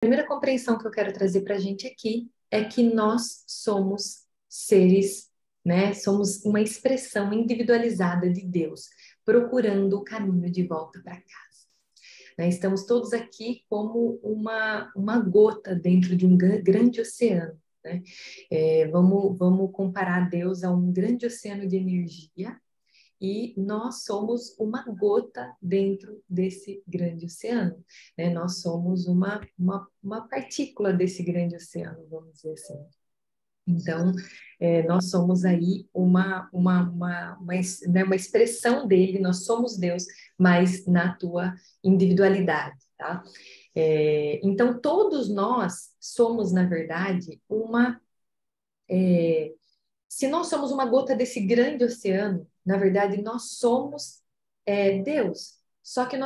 Primeira compreensão que eu quero trazer para a gente aqui é que nós somos seres, né? Somos uma expressão individualizada de Deus, procurando o caminho de volta para casa. Né? Estamos todos aqui como uma gota dentro de um grande oceano. Né? Vamos comparar Deus a um grande oceano de energia e nós somos uma gota dentro desse grande oceano, né? Nós somos uma partícula desse grande oceano, vamos dizer assim. Então, nós somos aí né, uma expressão dele, nós somos Deus, mas na tua individualidade, tá? Então, todos nós somos, na verdade, se nós somos uma gota desse grande oceano, na verdade, nós somos Deus. Só que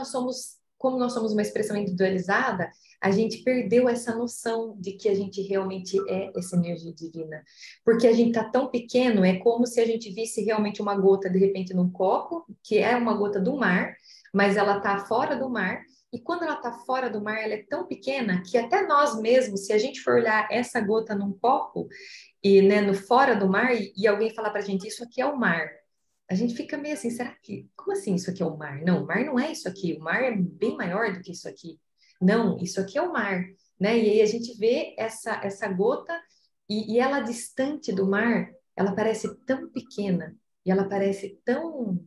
como nós somos uma expressão individualizada, a gente perdeu essa noção de que a gente realmente é essa energia divina. Porque a gente está tão pequeno, é como se a gente visse realmente uma gota, de repente, num copo, que é uma gota do mar, mas ela está fora do mar. E quando ela está fora do mar, ela é tão pequena que até nós mesmos, se a gente for olhar essa gota num copo, e né, no fora do mar e alguém falar para a gente isso aqui é o mar, a gente fica meio assim, será que, como assim isso aqui é o mar? Não, o mar não é isso aqui, o mar é bem maior do que isso aqui. Não, isso aqui é o mar, né? E aí a gente vê essa gota e ela distante do mar, ela parece tão pequena e ela parece tão,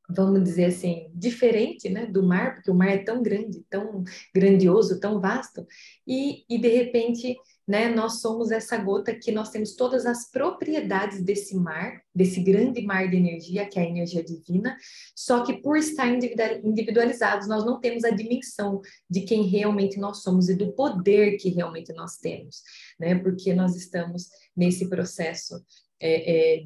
vamos dizer assim, diferente, né, do mar, porque o mar é tão grande, tão grandioso, tão vasto, e de repente, né, nós somos essa gota que nós temos todas as propriedades desse mar, desse grande mar de energia, que é a energia divina, só que por estar individualizados, nós não temos a dimensão de quem realmente nós somos e do poder que realmente nós temos, né, porque nós estamos nesse processo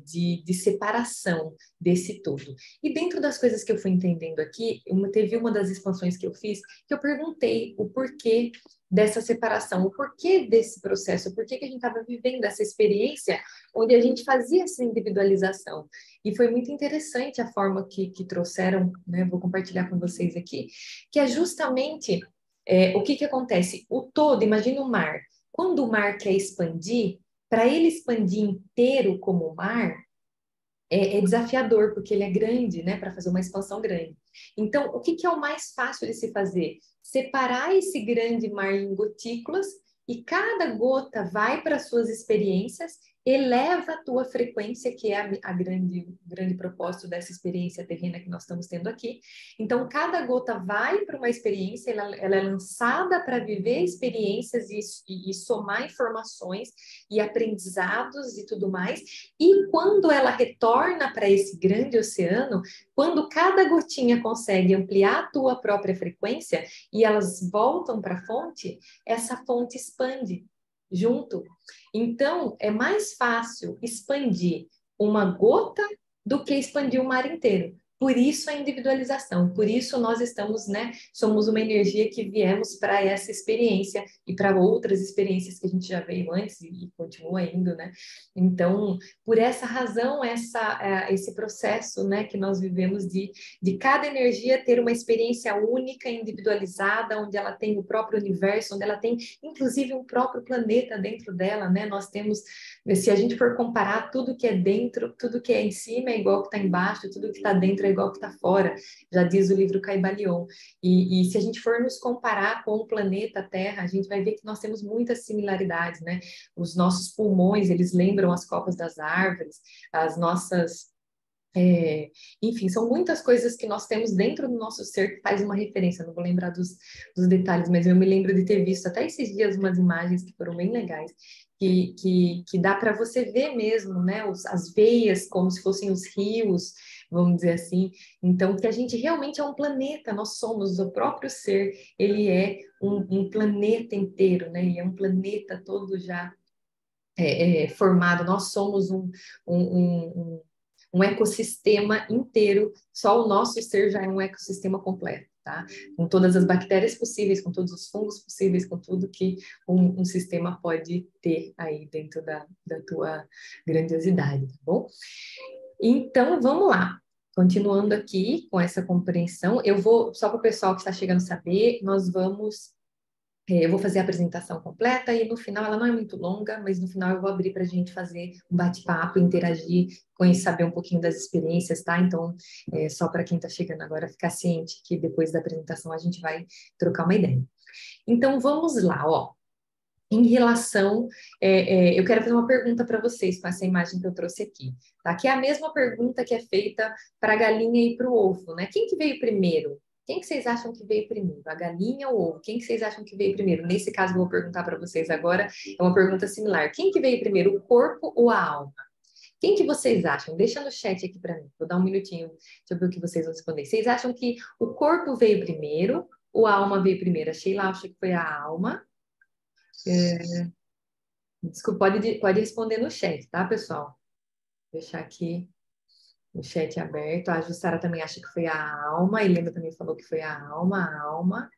de separação desse todo. E dentro das coisas que eu fui entendendo aqui, teve uma das expansões que eu fiz, que eu perguntei o porquê dessa separação, o porquê desse processo, o porquê que a gente estava vivendo essa experiência onde a gente fazia essa individualização. E foi muito interessante a forma que trouxeram, né? Vou compartilhar com vocês aqui, que é justamente o que acontece? O todo, imagina o mar. Quando o mar quer expandir, para ele expandir inteiro como o mar, é desafiador, porque ele é grande, né, para fazer uma expansão grande. Então, o que é o mais fácil de se fazer? Separar esse grande mar em gotículas e cada gota vai para suas experiências, eleva a tua frequência, que é grande propósito dessa experiência terrena que nós estamos tendo aqui. Então, cada gota vai para uma experiência, ela é lançada para viver experiências e somar informações e aprendizados e tudo mais. E quando ela retorna para esse grande oceano, quando cada gotinha consegue ampliar a tua própria frequência e elas voltam para a fonte, essa fonte expande junto. Então, é mais fácil expandir uma gota do que expandir o mar inteiro. Por isso a individualização, por isso nós estamos, né, somos uma energia que viemos para essa experiência e para outras experiências que a gente já veio antes e continua indo, né? Então, por essa razão, esse processo, né, que nós vivemos de cada energia ter uma experiência única, individualizada, onde ela tem o próprio universo, onde ela tem, inclusive, um próprio planeta dentro dela, né? Nós temos, se a gente for comparar tudo que é dentro, tudo que é em cima é igual que está embaixo, tudo que está dentro é igual que está fora, já diz o livro Caibalion. E se a gente for nos comparar com o planeta Terra, a gente vai ver que nós temos muitas similaridades, né? Os nossos pulmões, eles lembram as copas das árvores, as nossas enfim, são muitas coisas que nós temos dentro do nosso ser que faz uma referência. Não vou lembrar dos detalhes, mas eu me lembro de ter visto até esses dias umas imagens que foram bem legais, que dá para você ver mesmo, né? As veias como se fossem os rios, vamos dizer assim. Então, que a gente realmente é um planeta, nós somos o próprio ser, ele é um planeta inteiro, né? Ele é um planeta todo já formado, nós somos um, um ecossistema inteiro, só o nosso ser já é um ecossistema completo, tá? Com todas as bactérias possíveis, com todos os fungos possíveis, com tudo que um sistema pode ter aí dentro da tua grandiosidade, tá bom? Então, vamos lá. Continuando aqui com essa compreensão, eu vou, só para o pessoal que está chegando saber, nós vamos Eu vou fazer a apresentação completa e no final, ela não é muito longa, mas no final eu vou abrir para a gente fazer um bate-papo, interagir, conhecer, saber um pouquinho das experiências, tá? Então, só para quem está chegando agora ficar ciente que depois da apresentação a gente vai trocar uma ideia. Então, vamos lá, ó. Em relação, eu quero fazer uma pergunta para vocês com essa imagem que eu trouxe aqui, tá? Que é a mesma pergunta que é feita para a galinha e para o ovo, né? Quem que veio primeiro? Quem que vocês acham que veio primeiro? A galinha ou o ovo? Quem que vocês acham que veio primeiro? Nesse caso, eu vou perguntar para vocês agora, é uma pergunta similar. Quem que veio primeiro, o corpo ou a alma? Quem que vocês acham? Deixa no chat aqui para mim. Vou dar um minutinho, deixa eu ver o que vocês vão responder. Vocês acham que o corpo veio primeiro ou a alma veio primeiro? A Sheila acha que foi a alma. Desculpa, pode responder no chat, tá, pessoal? Vou deixar aqui o chat aberto. A Jussara também acha que foi a alma. A Helena também falou que foi a alma, a alma.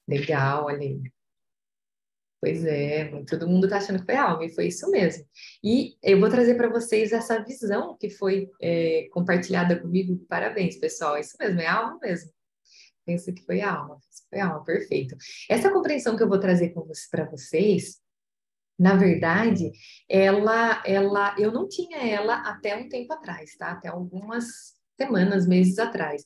Legal, olha aí. Pois é, todo mundo tá achando que foi a alma, e foi isso mesmo. E eu vou trazer para vocês essa visão que foi compartilhada comigo. Parabéns, pessoal. É isso mesmo, é a alma mesmo. Penso que foi a alma. Foi a alma, perfeito. Essa compreensão que eu vou trazer para vocês. Na verdade, eu não tinha ela até um tempo atrás, tá? Até algumas semanas, meses atrás.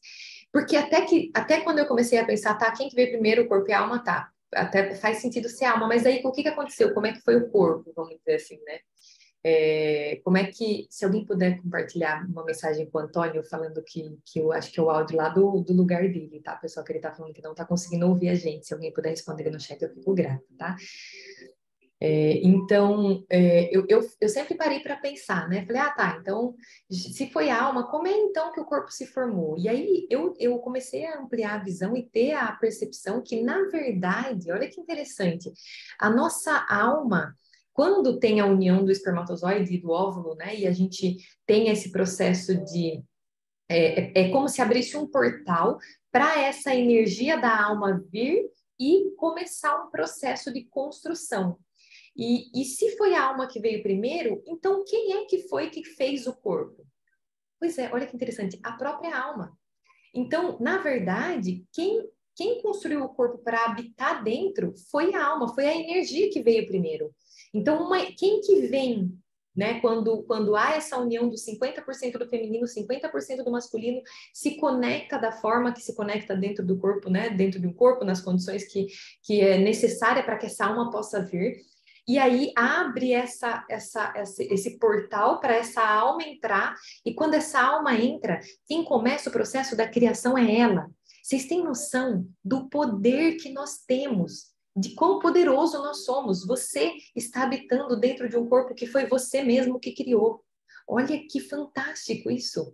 Porque até quando eu comecei a pensar, tá, quem que veio primeiro, o corpo e a alma, tá? Até faz sentido ser a alma, mas aí o que que aconteceu? Como é que foi o corpo, vamos dizer assim, né? Como é que, se alguém puder compartilhar uma mensagem com o Antônio, falando que eu acho que é o áudio lá do lugar dele, tá? Pessoal, que ele tá falando que não tá conseguindo ouvir a gente. Se alguém puder responder no chat, eu fico grata, tá? Então, eu sempre parei para pensar, né? Falei, ah, tá, então, se foi a alma, como é então que o corpo se formou? E aí eu comecei a ampliar a visão e ter a percepção que, na verdade, olha que interessante, a nossa alma, quando tem a união do espermatozoide e do óvulo, né? E a gente tem esse processo de. É como se abrisse um portal para essa energia da alma vir e começar um processo de construção. E se foi a alma que veio primeiro, então quem é que foi que fez o corpo? Pois é, olha que interessante, a própria alma. Então, na verdade, quem construiu o corpo para habitar dentro foi a alma, foi a energia que veio primeiro. Então, quem que vem, né, quando há essa união dos 50% do feminino, 50% do masculino, se conecta da forma que se conecta dentro do corpo, né, dentro de um corpo, nas condições que é necessária para que essa alma possa vir. E aí abre esse portal para essa alma entrar, e quando essa alma entra, quem começa o processo da criação é ela. Vocês têm noção do poder que nós temos, de quão poderoso nós somos? Você está habitando dentro de um corpo que foi você mesmo que criou. Olha que fantástico isso.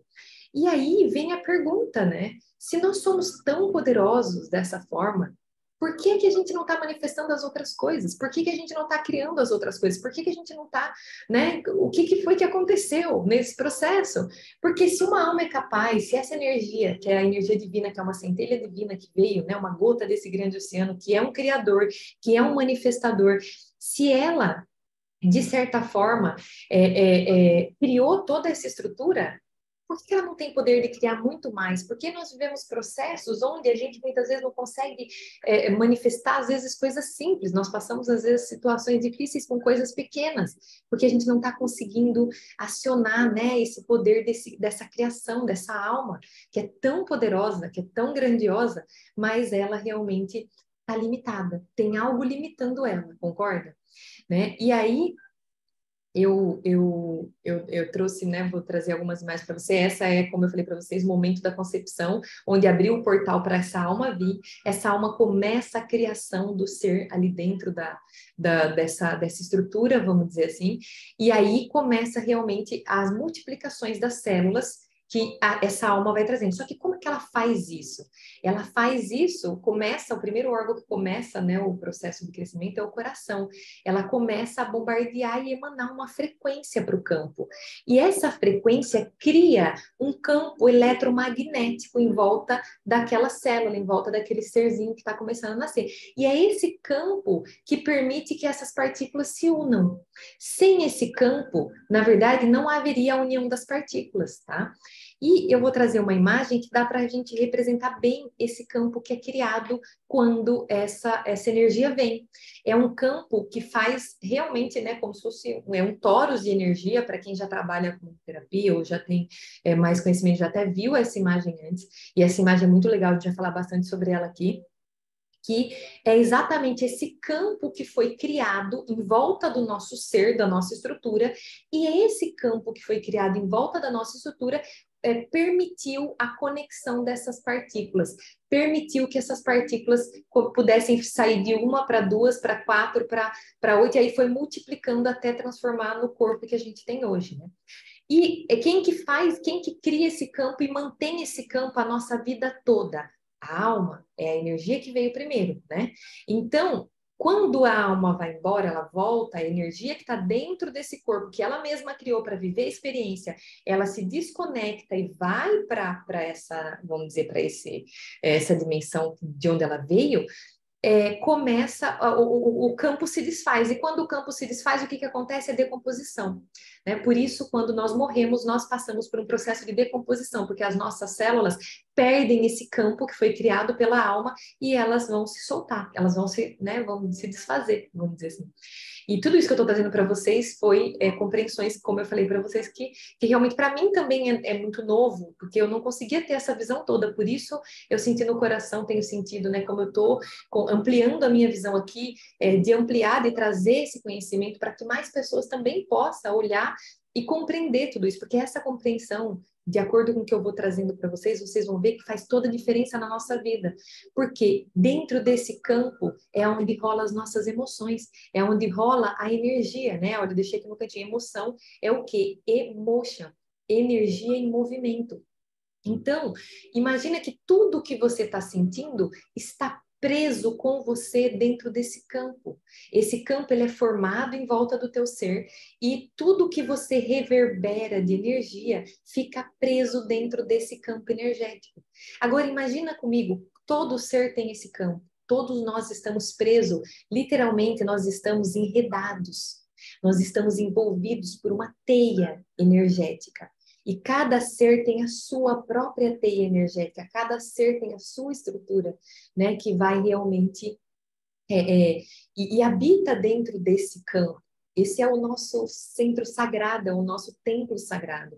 E aí vem a pergunta, né? Se nós somos tão poderosos dessa forma, por que que a gente não está manifestando as outras coisas? Por que que a gente não está criando as outras coisas? Por que que a gente não está, né? O que que foi que aconteceu nesse processo? Porque se uma alma é capaz, se essa energia, que é a energia divina, que é uma centelha divina que veio, né? Uma gota desse grande oceano, que é um criador, que é um manifestador, se ela, de certa forma, criou toda essa estrutura, por que ela não tem poder de criar muito mais? Porque nós vivemos processos onde a gente muitas vezes não consegue manifestar, às vezes, coisas simples. Nós passamos, às vezes, situações difíceis com coisas pequenas, porque a gente não está conseguindo acionar, né, esse poder dessa criação, dessa alma, que é tão poderosa, que é tão grandiosa, mas ela realmente está limitada. Tem algo limitando ela, concorda? Né? E aí eu trouxe, né? Vou trazer algumas imagens para você. Essa é, como eu falei para vocês, o momento da concepção, onde abriu o portal para essa alma vir. Essa alma começa a criação do ser ali dentro dessa estrutura, vamos dizer assim. E aí começa realmente as multiplicações das células que essa alma vai trazendo. Só que como é que ela faz isso? Ela faz isso, o primeiro órgão que começa, né, o processo de crescimento é o coração. Ela começa a bombardear e emanar uma frequência para o campo. E essa frequência cria um campo eletromagnético em volta daquela célula, em volta daquele serzinho que está começando a nascer. E é esse campo que permite que essas partículas se unam. Sem esse campo, na verdade, não haveria a união das partículas, tá? E eu vou trazer uma imagem que dá para a gente representar bem esse campo que é criado quando essa energia vem. É um campo que faz realmente, né, como se fosse um torus de energia, para quem já trabalha com terapia ou já tem mais conhecimento, já até viu essa imagem antes, e essa imagem é muito legal, a gente vai falar bastante sobre ela aqui, que é exatamente esse campo que foi criado em volta do nosso ser, da nossa estrutura, e esse campo que foi criado em volta da nossa estrutura permitiu a conexão dessas partículas, permitiu que essas partículas pudessem sair de uma para duas, para quatro, para oito, e aí foi multiplicando até transformar no corpo que a gente tem hoje, né? E quem que cria esse campo e mantém esse campo a nossa vida toda? A alma é a energia que veio primeiro, né? Então, quando a alma vai embora, ela volta, a energia que está dentro desse corpo, que ela mesma criou para viver a experiência, ela se desconecta e vai para essa, vamos dizer, para essa dimensão de onde ela veio, começa, o campo se desfaz, e quando o campo se desfaz, o que acontece? É decomposição, né? Por isso, quando nós morremos, nós passamos por um processo de decomposição, porque as nossas células perdem esse campo que foi criado pela alma e elas vão se soltar, elas vão vão se desfazer, vamos dizer assim. E tudo isso que eu estou trazendo para vocês foi compreensões, como eu falei para vocês, que realmente para mim também é muito novo, porque eu não conseguia ter essa visão toda, por isso eu senti no coração, tenho sentido, né, como eu estou ampliando a minha visão aqui, de ampliar, de trazer esse conhecimento para que mais pessoas também possam olhar e compreender tudo isso, porque essa compreensão, de acordo com o que eu vou trazendo para vocês, vocês vão ver que faz toda a diferença na nossa vida, porque dentro desse campo é onde rola as nossas emoções, é onde rola a energia, né? Olha, eu deixei aqui no cantinho, emoção é o quê? Emotion, energia em movimento. Então, imagina que tudo que você está sentindo está preso com você dentro desse campo. Esse campo ele é formado em volta do teu ser e tudo que você reverbera de energia fica preso dentro desse campo energético. Agora imagina comigo, todo ser tem esse campo. Todos nós estamos presos, literalmente nós estamos enredados. Nós estamos envolvidos por uma teia energética. E cada ser tem a sua própria teia energética, cada ser tem a sua estrutura, né, que vai realmente e habita dentro desse campo. Esse é o nosso centro sagrado, é o nosso templo sagrado.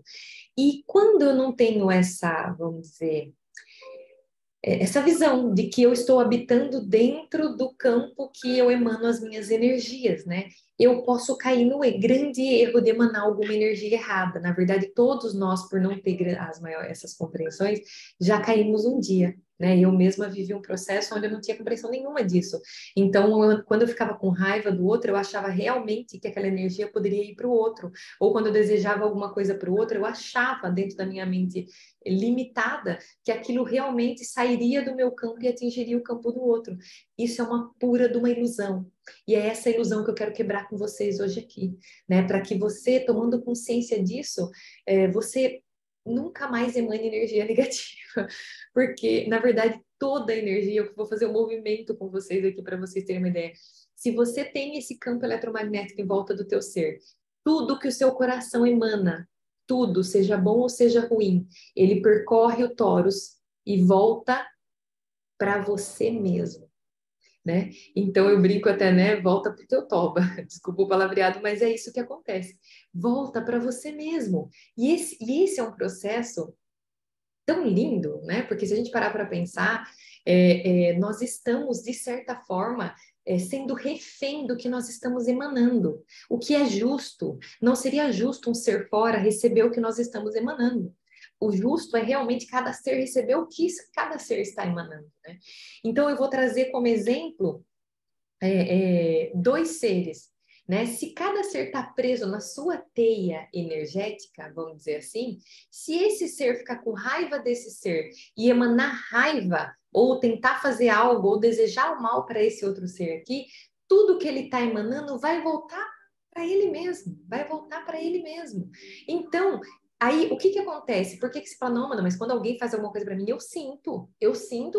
E quando eu não tenho essa, vamos dizer, essa visão de que eu estou habitando dentro do campo que eu emano as minhas energias, né? Eu posso cair no grande erro de emanar alguma energia errada. Na verdade, todos nós, por não ter essas compreensões, já caímos um dia, né? Eu mesma vivi um processo onde eu não tinha compreensão nenhuma disso. Então, quando eu ficava com raiva do outro, eu achava realmente que aquela energia poderia ir para o outro. Ou quando eu desejava alguma coisa para o outro, eu achava dentro da minha mente limitada que aquilo realmente sairia do meu campo e atingiria o campo do outro. Isso é uma pura de uma ilusão. E é essa ilusão que eu quero quebrar com vocês hoje aqui, né? Para que você, tomando consciência disso, você nunca mais emane energia negativa. Porque, na verdade, toda a energia, eu vou fazer um movimento com vocês aqui para vocês terem uma ideia. Se você tem esse campo eletromagnético em volta do teu ser, tudo que o seu coração emana, tudo, seja bom ou seja ruim, ele percorre o torus e volta para você mesmo, né? Então eu brinco até, né? Volta pro teu toba. Desculpa o palavreado, mas é isso que acontece. Volta para você mesmo. E esse é um processo tão lindo, né? Porque se a gente parar para pensar, nós estamos, de certa forma, sendo refém do que nós estamos emanando. O que é justo? Não seria justo um ser fora receber o que nós estamos emanando. O justo é realmente cada ser receber o que cada ser está emanando, né? Então, eu vou trazer como exemplo dois seres, né? Se cada ser está preso na sua teia energética, vamos dizer assim, se esse ser ficar com raiva desse ser e emanar raiva, ou tentar fazer algo, ou desejar o mal para esse outro ser aqui, tudo que ele está emanando vai voltar para ele mesmo, vai voltar para ele mesmo. Então, aí, o que acontece? Por que você fala, não, mano, mas quando alguém faz alguma coisa para mim, eu sinto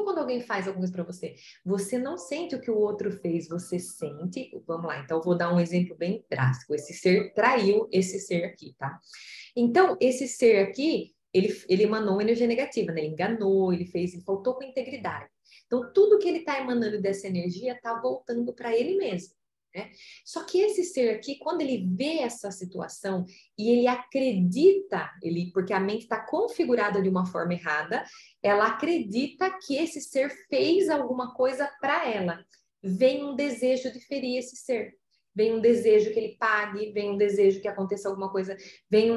quando alguém faz alguma coisa para você. Você não sente o que o outro fez, você sente. Vamos lá, então eu vou dar um exemplo bem drástico. Esse ser traiu esse ser aqui, tá? Então, esse ser aqui, ele emanou uma energia negativa, né? Ele enganou, ele faltou com integridade. Então, tudo que ele está emanando dessa energia está voltando para ele mesmo. Né? Só que esse ser aqui, quando ele vê essa situação e ele acredita, porque a mente está configurada de uma forma errada, ela acredita que esse ser fez alguma coisa para ela. Vem um desejo de ferir esse ser. Vem um desejo que ele pague, vem um desejo que aconteça alguma coisa, vem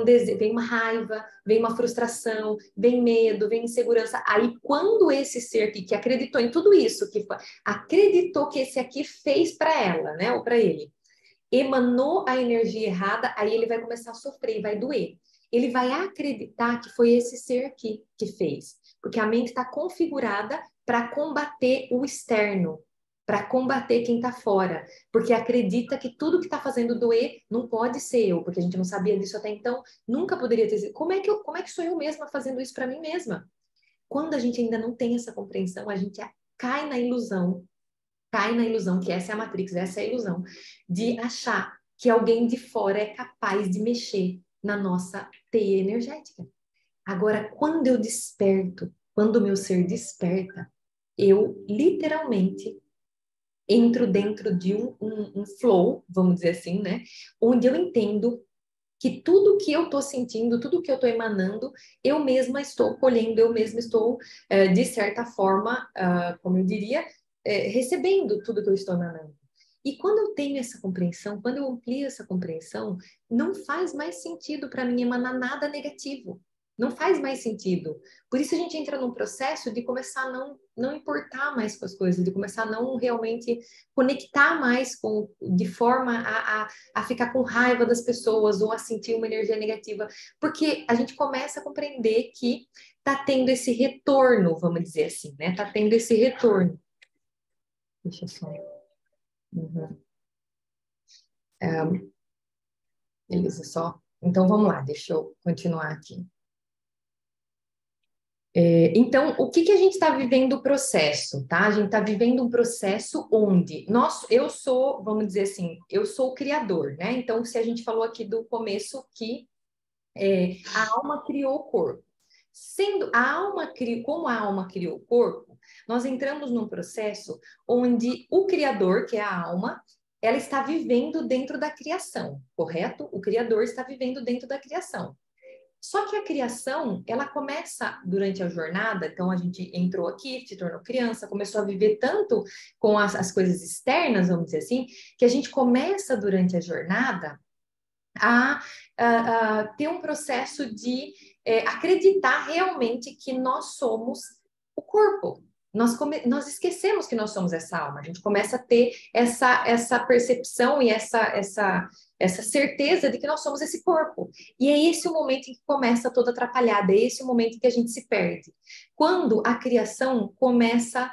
uma raiva, vem uma frustração, vem medo, vem insegurança. Aí, quando esse ser aqui, que acreditou em tudo isso, acreditou que esse aqui fez para ela, né, ou para ele, emanou a energia errada, aí ele vai começar a sofrer, vai doer. Ele vai acreditar que foi esse ser aqui que fez, porque a mente está configurada para combater o externo, para combater quem está fora, porque acredita que tudo que está fazendo doer não pode ser eu, porque a gente não sabia disso até então, nunca poderia ter sido. Como é que sou eu mesma fazendo isso para mim mesma? Quando a gente ainda não tem essa compreensão, a gente cai na ilusão, que essa é a Matrix, essa é a ilusão, de achar que alguém de fora é capaz de mexer na nossa teia energética. Agora, quando eu desperto, quando o meu ser desperta, eu literalmente entro dentro de um flow, vamos dizer assim, né? Onde eu entendo que tudo que eu estou sentindo, tudo que eu estou emanando, eu mesma estou colhendo, eu mesma estou, de certa forma, como eu diria, recebendo tudo que eu estou emanando. E quando eu tenho essa compreensão, quando eu amplio essa compreensão, não faz mais sentido para mim emanar nada negativo. Não faz mais sentido. Por isso a gente entra num processo de começar a não importar mais com as coisas, de começar a não realmente conectar mais de forma a ficar com raiva das pessoas ou a sentir uma energia negativa, porque a gente começa a compreender que tá tendo esse retorno, vamos dizer assim, né? Tá tendo esse retorno. Deixa eu só. Uhum. Beleza, só. Então vamos lá, deixa eu continuar aqui. Então, o que a gente está vivendo o processo, tá? A gente está vivendo um processo onde eu sou, vamos dizer assim, eu sou o criador, né? Então, se a gente falou aqui do começo que a alma criou o corpo. Como a alma criou o corpo, nós entramos num processo onde o criador, que é a alma, ela está vivendo dentro da criação, correto? O criador está vivendo dentro da criação. Só que a criação, ela começa durante a jornada, então a gente entrou aqui, se tornou criança, começou a viver tanto com as coisas externas, vamos dizer assim, que a gente começa durante a jornada a ter um processo de acreditar realmente que nós somos o corpo. Nós esquecemos que nós somos essa alma. A gente começa a ter essa percepção e essa certeza de que nós somos esse corpo. E é esse o momento em que começa toda atrapalhada, é esse o momento em que a gente se perde. Quando a criação começa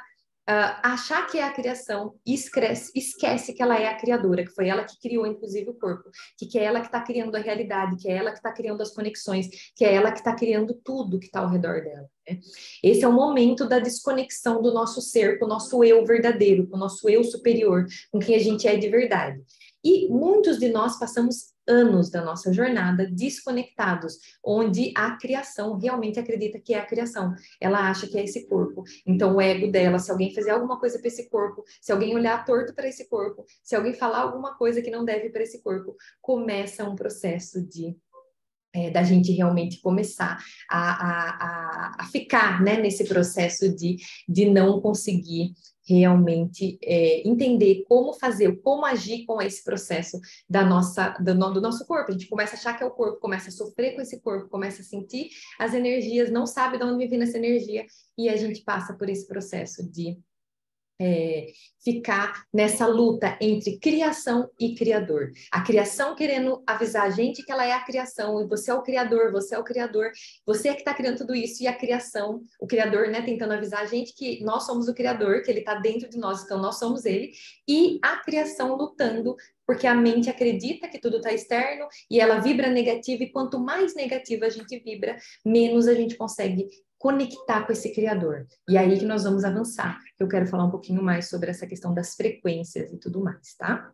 achar que é a criação e esquece que ela é a criadora, que foi ela que criou, inclusive, o corpo, que é ela que está criando a realidade, que é ela que está criando as conexões, que é ela que está criando tudo que está ao redor dela. Né? Esse é o momento da desconexão do nosso ser com o nosso eu verdadeiro, com o nosso eu superior, com quem a gente é de verdade. E muitos de nós passamos anos da nossa jornada desconectados, onde a criação realmente acredita que é a criação. Ela acha que é esse corpo. Então, o ego dela, se alguém fizer alguma coisa para esse corpo, se alguém olhar torto para esse corpo, se alguém falar alguma coisa que não deve para esse corpo, começa um processo da gente realmente começar a ficar, né, nesse processo de não conseguir realmente entender como fazer, como agir com esse processo do nosso corpo. A gente começa a achar que é o corpo, começa a sofrer com esse corpo, começa a sentir as energias, não sabe de onde vem vindo essa energia, e a gente passa por esse processo de ficar nessa luta entre criação e criador. A criação querendo avisar a gente que ela é a criação, e você é o criador, você é que está criando tudo isso, e a criação, o criador, né, tentando avisar a gente que nós somos o criador, que ele está dentro de nós, então nós somos ele, e a criação lutando, porque a mente acredita que tudo está externo, e ela vibra negativa, e quanto mais negativa a gente vibra, menos a gente consegue conectar com esse criador. E aí que nós vamos avançar. Eu quero falar um pouquinho mais sobre essa questão das frequências e tudo mais, tá?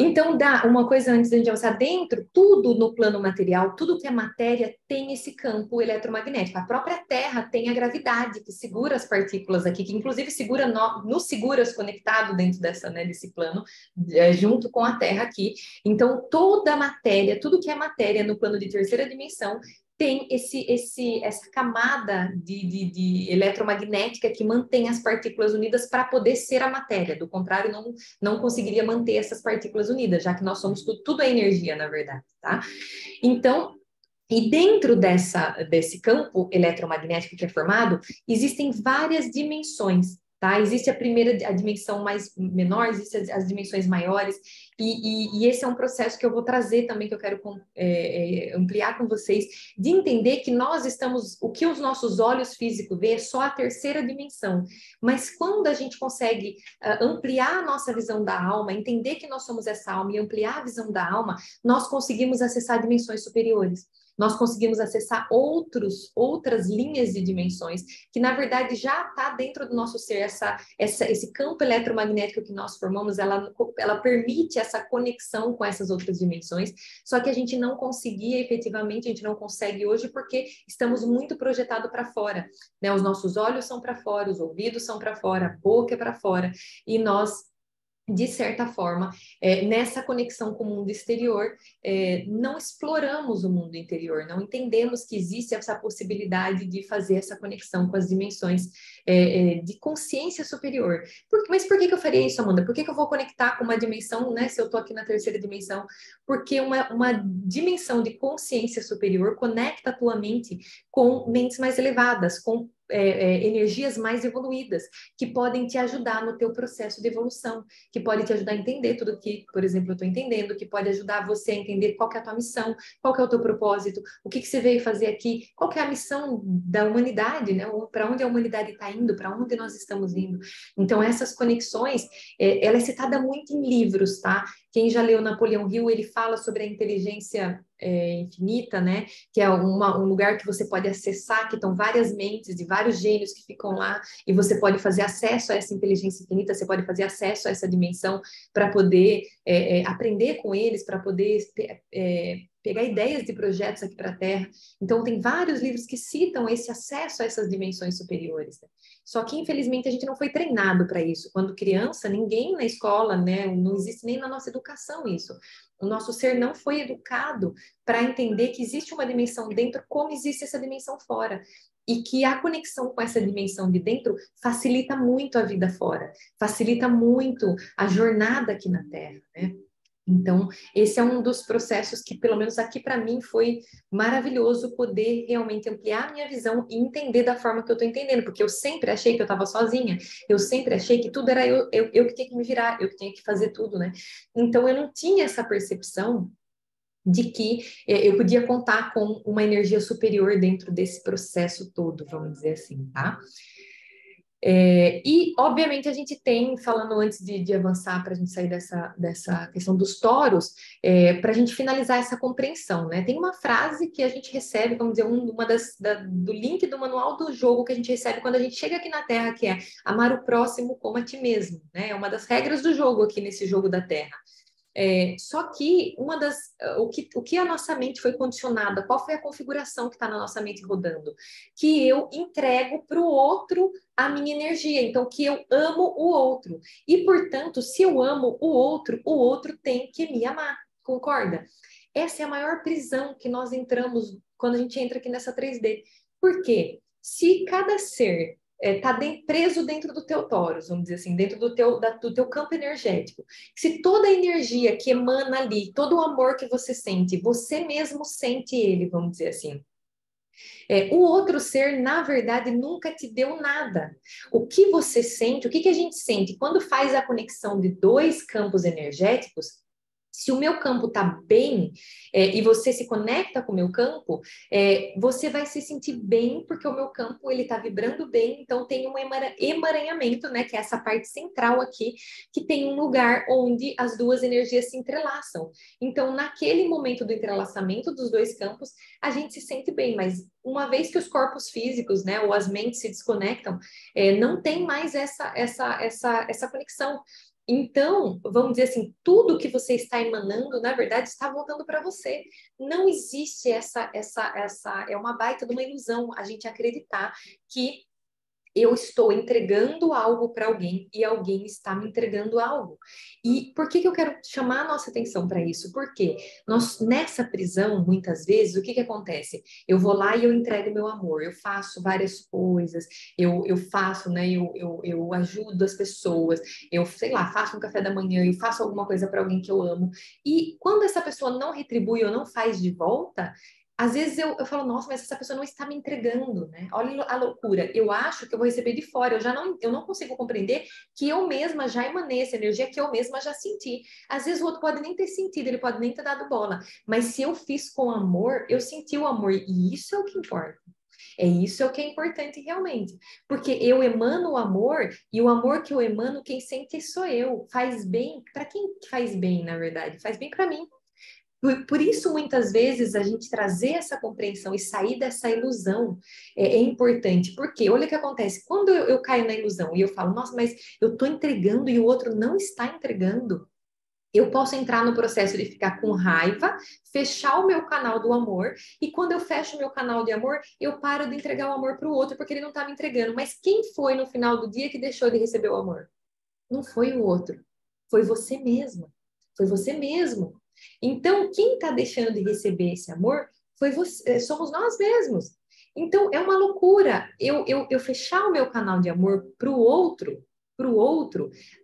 Então, dá uma coisa antes da gente avançar dentro, tudo no plano material, tudo que é matéria tem esse campo eletromagnético. A própria Terra tem a gravidade que segura as partículas aqui, que inclusive segura nos seguras conectado dentro dessa, né, desse plano, junto com a Terra aqui. Então, toda a matéria, tudo que é matéria no plano de terceira dimensão tem essa camada de eletromagnética que mantém as partículas unidas para poder ser a matéria. Do contrário, não conseguiria manter essas partículas unidas, já que nós somos tudo é energia, na verdade, tá? Então, e dentro desse campo eletromagnético que é formado, existem várias dimensões, tá? Existe a dimensão mais menor, existem as dimensões maiores, e esse é um processo que eu vou trazer também, que eu quero ampliar com vocês, de entender que nós estamos, o que os nossos olhos físicos vê é só a terceira dimensão, mas quando a gente consegue ampliar a nossa visão da alma, entender que nós somos essa alma e ampliar a visão da alma, nós conseguimos acessar dimensões superiores. Nós conseguimos acessar outras linhas de dimensões, que na verdade já está dentro do nosso ser, esse campo eletromagnético que nós formamos, ela permite essa conexão com essas outras dimensões, só que a gente não conseguia efetivamente, a gente não consegue hoje porque estamos muito projetados para fora, né? Os nossos olhos são para fora, os ouvidos são para fora, a boca é para fora, e nós de certa forma, nessa conexão com o mundo exterior, não exploramos o mundo interior, não entendemos que existe essa possibilidade de fazer essa conexão com as dimensões de consciência superior. Mas por que eu faria isso, Amanda? Por que eu vou conectar com uma dimensão, né, se eu estou aqui na terceira dimensão? Porque uma dimensão de consciência superior conecta a tua mente com mentes mais elevadas, com energias mais evoluídas, que podem te ajudar no teu processo de evolução, que pode te ajudar a entender tudo que, por exemplo, eu estou entendendo, que pode ajudar você a entender qual que é a tua missão, qual que é o teu propósito, o que você veio fazer aqui, qual que é a missão da humanidade, né? Para onde a humanidade está indo, para onde nós estamos indo. Então, essas conexões, ela é citada muito em livros, tá? Quem já leu Napoleão Hill, ele fala sobre a inteligência infinita, né? Que é um lugar que você pode acessar, que estão várias mentes de vários gênios que ficam lá, e você pode fazer acesso a essa inteligência infinita, você pode fazer acesso a essa dimensão para poder aprender com eles, para poder pegar ideias de projetos aqui para a Terra. Então, tem vários livros que citam esse acesso a essas dimensões superiores, né? Só que, infelizmente, a gente não foi treinado para isso. Quando criança, ninguém na escola, né? Não existe nem na nossa educação isso. O nosso ser não foi educado para entender que existe uma dimensão dentro, como existe essa dimensão fora. E que a conexão com essa dimensão de dentro facilita muito a vida fora, facilita muito a jornada aqui na Terra, né? Então, esse é um dos processos que, pelo menos aqui para mim, foi maravilhoso poder realmente ampliar a minha visão e entender da forma que eu estou entendendo, porque eu sempre achei que eu estava sozinha, eu sempre achei que tudo era eu que tinha que me virar, eu que tinha que fazer tudo, né? Então, eu não tinha essa percepção de que eu podia contar com uma energia superior dentro desse processo todo, vamos dizer assim, tá? E, obviamente, a gente tem, falando antes de avançar para a gente sair dessa questão dos toros, para a gente finalizar essa compreensão, né? Tem uma frase que a gente recebe, vamos dizer, do link do manual do jogo que a gente recebe quando a gente chega aqui na Terra, que é amar o próximo como a ti mesmo, né? É uma das regras do jogo aqui nesse jogo da Terra. Só que o que a nossa mente foi condicionada, qual foi a configuração que está na nossa mente rodando? Que eu entrego para o outro a minha energia, então que eu amo o outro. E, portanto, se eu amo o outro tem que me amar, concorda? Essa é a maior prisão que nós entramos quando a gente entra aqui nessa 3D. Por quê? Se cada ser está preso dentro do teu torus, vamos dizer assim, dentro do teu campo energético. Se toda a energia que emana ali, todo o amor que você sente, você mesmo sente ele, vamos dizer assim. O outro ser, na verdade, nunca te deu nada. O que você sente, o que a gente sente quando faz a conexão de dois campos energéticos? Se o meu campo está bem e você se conecta com o meu campo, você vai se sentir bem porque o meu campo ele está vibrando bem. Então tem um emaranhamento, né, que é essa parte central aqui, que tem um lugar onde as duas energias se entrelaçam. Então naquele momento do entrelaçamento dos dois campos, a gente se sente bem. Mas uma vez que os corpos físicos, né, ou as mentes se desconectam, não tem mais essa conexão. Então, vamos dizer assim, tudo que você está emanando, na verdade, está voltando para você. Não existe é uma baita de uma ilusão a gente acreditar que eu estou entregando algo para alguém e alguém está me entregando algo. E por que que eu quero chamar a nossa atenção para isso? Porque nós, nessa prisão, muitas vezes, o que que acontece? Eu vou lá e eu entrego meu amor, eu faço várias coisas, eu faço, né? Eu ajudo as pessoas, eu, sei lá, faço um café da manhã, eu faço alguma coisa para alguém que eu amo. E quando essa pessoa não retribui ou não faz de volta, às vezes eu falo, nossa, mas essa pessoa não está me entregando, né? Olha a loucura. Eu acho que eu vou receber de fora. Eu não consigo compreender que eu mesma já emanei essa energia, que eu mesma já senti. Às vezes o outro pode nem ter sentido, ele pode nem ter dado bola. Mas se eu fiz com amor, eu senti o amor. E isso é o que importa. É isso é o que é importante realmente. Porque eu emano o amor, e o amor que eu emano, quem sente sou eu. Faz bem. Para quem faz bem, na verdade? Faz bem para mim. Por isso, muitas vezes, a gente trazer essa compreensão e sair dessa ilusão é importante. Porque olha o que acontece. Quando eu caio na ilusão e eu falo, nossa, mas eu estou entregando e o outro não está entregando, eu posso entrar no processo de ficar com raiva, fechar o meu canal do amor, e quando eu fecho o meu canal de amor, eu paro de entregar o amor para o outro porque ele não está me entregando. Mas quem foi no final do dia que deixou de receber o amor? Não foi o outro, foi você mesma, foi você mesmo. Então, quem está deixando de receber esse amor foi você, somos nós mesmos. Então, é uma loucura eu fechar o meu canal de amor para o outro,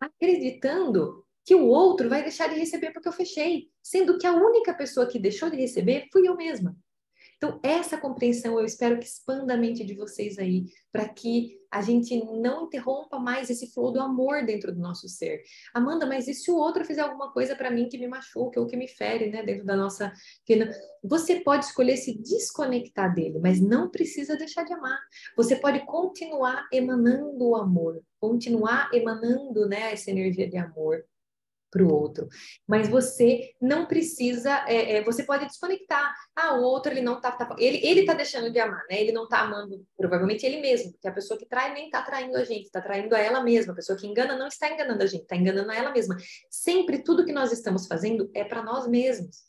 acreditando que o outro vai deixar de receber porque eu fechei, sendo que a única pessoa que deixou de receber fui eu mesma. Então, essa compreensão eu espero que expanda a mente de vocês aí, para que a gente não interrompa mais esse flow do amor dentro do nosso ser. Amanda, mas e se o outro fizer alguma coisa para mim que me machuca ou que me fere, né, dentro da nossa... Você pode escolher se desconectar dele, mas não precisa deixar de amar. Você pode continuar emanando o amor, continuar emanando, né, essa energia de amor para o outro, mas você não precisa, você pode desconectar. Ah, o outro ele não ele tá deixando de amar, né? Ele não tá amando provavelmente ele mesmo, porque a pessoa que trai nem tá traindo a gente, tá traindo a ela mesma. A pessoa que engana não está enganando a gente, tá enganando a ela mesma. Sempre tudo que nós estamos fazendo é para nós mesmos.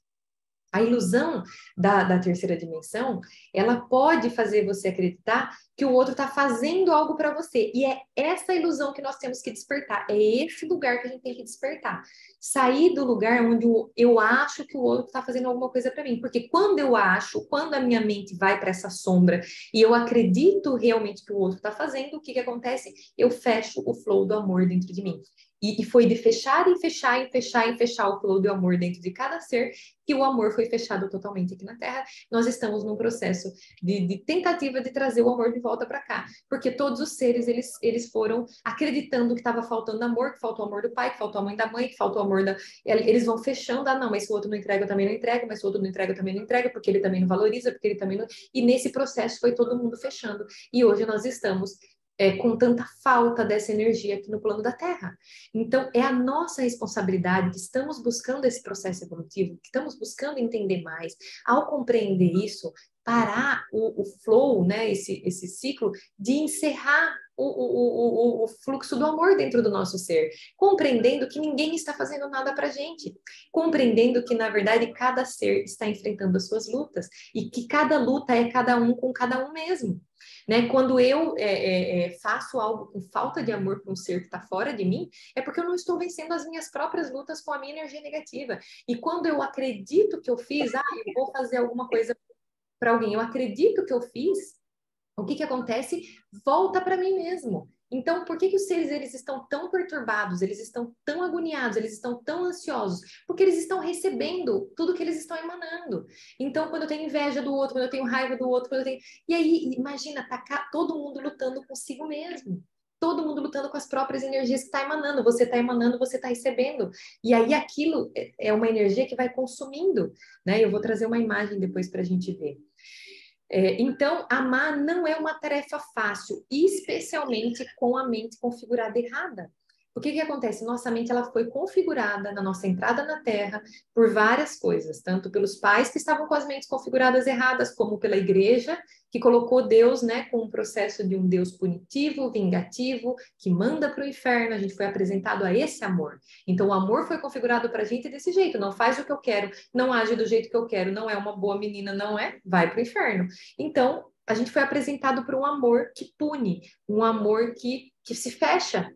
A ilusão da terceira dimensão, ela pode fazer você acreditar que o outro está fazendo algo para você. E é essa ilusão que nós temos que despertar. É esse lugar que a gente tem que despertar. Sair do lugar onde eu acho que o outro está fazendo alguma coisa para mim. Porque quando eu acho, quando a minha mente vai para essa sombra e eu acredito realmente que o outro está fazendo, o que que acontece? Eu fecho o flow do amor dentro de mim. E foi de fechar e fechar e fechar e fechar o flow do amor dentro de cada ser que o amor foi fechado totalmente aqui na Terra. Nós estamos num processo de tentativa de trazer o amor de volta para cá, porque todos os seres eles foram acreditando que estava faltando amor, que faltou o amor do pai, que faltou a mãe da mãe, que faltou o amor da. Eles vão fechando, ah, não, mas se o outro não entrega, eu também não entrego, mas se o outro não entrega, eu também não entrego, porque ele também não valoriza, porque ele também não. E nesse processo foi todo mundo fechando. E hoje nós estamos com tanta falta dessa energia aqui no plano da Terra. Então, é a nossa responsabilidade que estamos buscando esse processo evolutivo, que estamos buscando entender mais. Ao compreender isso, parar o flow, né, esse ciclo de encerrar o fluxo do amor dentro do nosso ser, compreendendo que ninguém está fazendo nada para gente, compreendendo que, na verdade, cada ser está enfrentando as suas lutas e que cada luta é cada um com cada um mesmo. Né? Quando eu faço algo com falta de amor para um ser que está fora de mim, é porque eu não estou vencendo as minhas próprias lutas com a minha energia negativa. E quando eu acredito que eu fiz, eu vou fazer alguma coisa para alguém, eu acredito que eu fiz, o que que acontece? Volta para mim mesmo. Então, por que que os seres eles estão tão perturbados, eles estão tão agoniados, eles estão tão ansiosos? Porque eles estão recebendo tudo que eles estão emanando. Então, quando eu tenho inveja do outro, quando eu tenho raiva do outro, quando eu tenho... E aí, imagina, tá todo mundo lutando consigo mesmo. Todo mundo lutando com as próprias energias que está emanando. Você está emanando, você está recebendo. E aí, aquilo é uma energia que vai consumindo, né? Eu vou trazer uma imagem depois para a gente ver. Então, amar não é uma tarefa fácil, especialmente com a mente configurada errada. O que que acontece? Nossa mente ela foi configurada na nossa entrada na Terra por várias coisas, tanto pelos pais que estavam com as mentes configuradas erradas, como pela igreja, que colocou Deus, né, com um processo de um Deus punitivo, vingativo, que manda para o inferno. A gente foi apresentado a esse amor. Então, o amor foi configurado para a gente desse jeito: não faz o que eu quero, não age do jeito que eu quero, não é uma boa menina, não é, vai para o inferno. Então, a gente foi apresentado para um amor que pune, um amor que se fecha,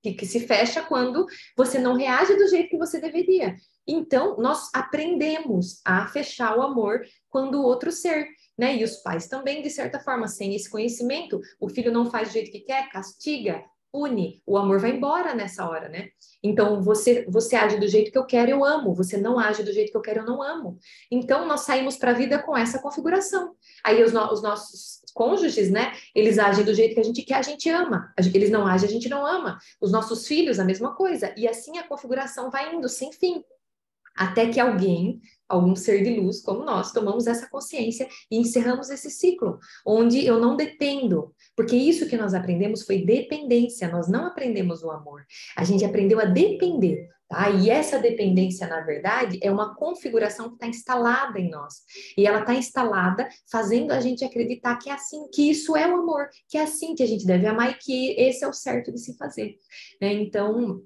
que se fecha quando você não reage do jeito que você deveria. Então, nós aprendemos a fechar o amor quando o outro ser, né? E os pais também, de certa forma, sem esse conhecimento, o filho não faz do jeito que quer, castiga, pune, o amor vai embora nessa hora, né? Então, você age do jeito que eu quero, eu amo. Você não age do jeito que eu quero, eu não amo. Então, nós saímos para a vida com essa configuração. Aí os nossos cônjuges, né? Eles agem do jeito que a gente quer, a gente ama. Eles não agem, a gente não ama. Os nossos filhos, a mesma coisa. E assim a configuração vai indo sem fim. Até que alguém, algum ser de luz como nós, tomamos essa consciência e encerramos esse ciclo, onde eu não dependo, porque isso que nós aprendemos foi dependência, nós não aprendemos o amor, a gente aprendeu a depender. Tá? E essa dependência, na verdade, é uma configuração que está instalada em nós. E ela está instalada fazendo a gente acreditar que é assim, que isso é o amor, que é assim que a gente deve amar e que esse é o certo de se fazer. Né? Então,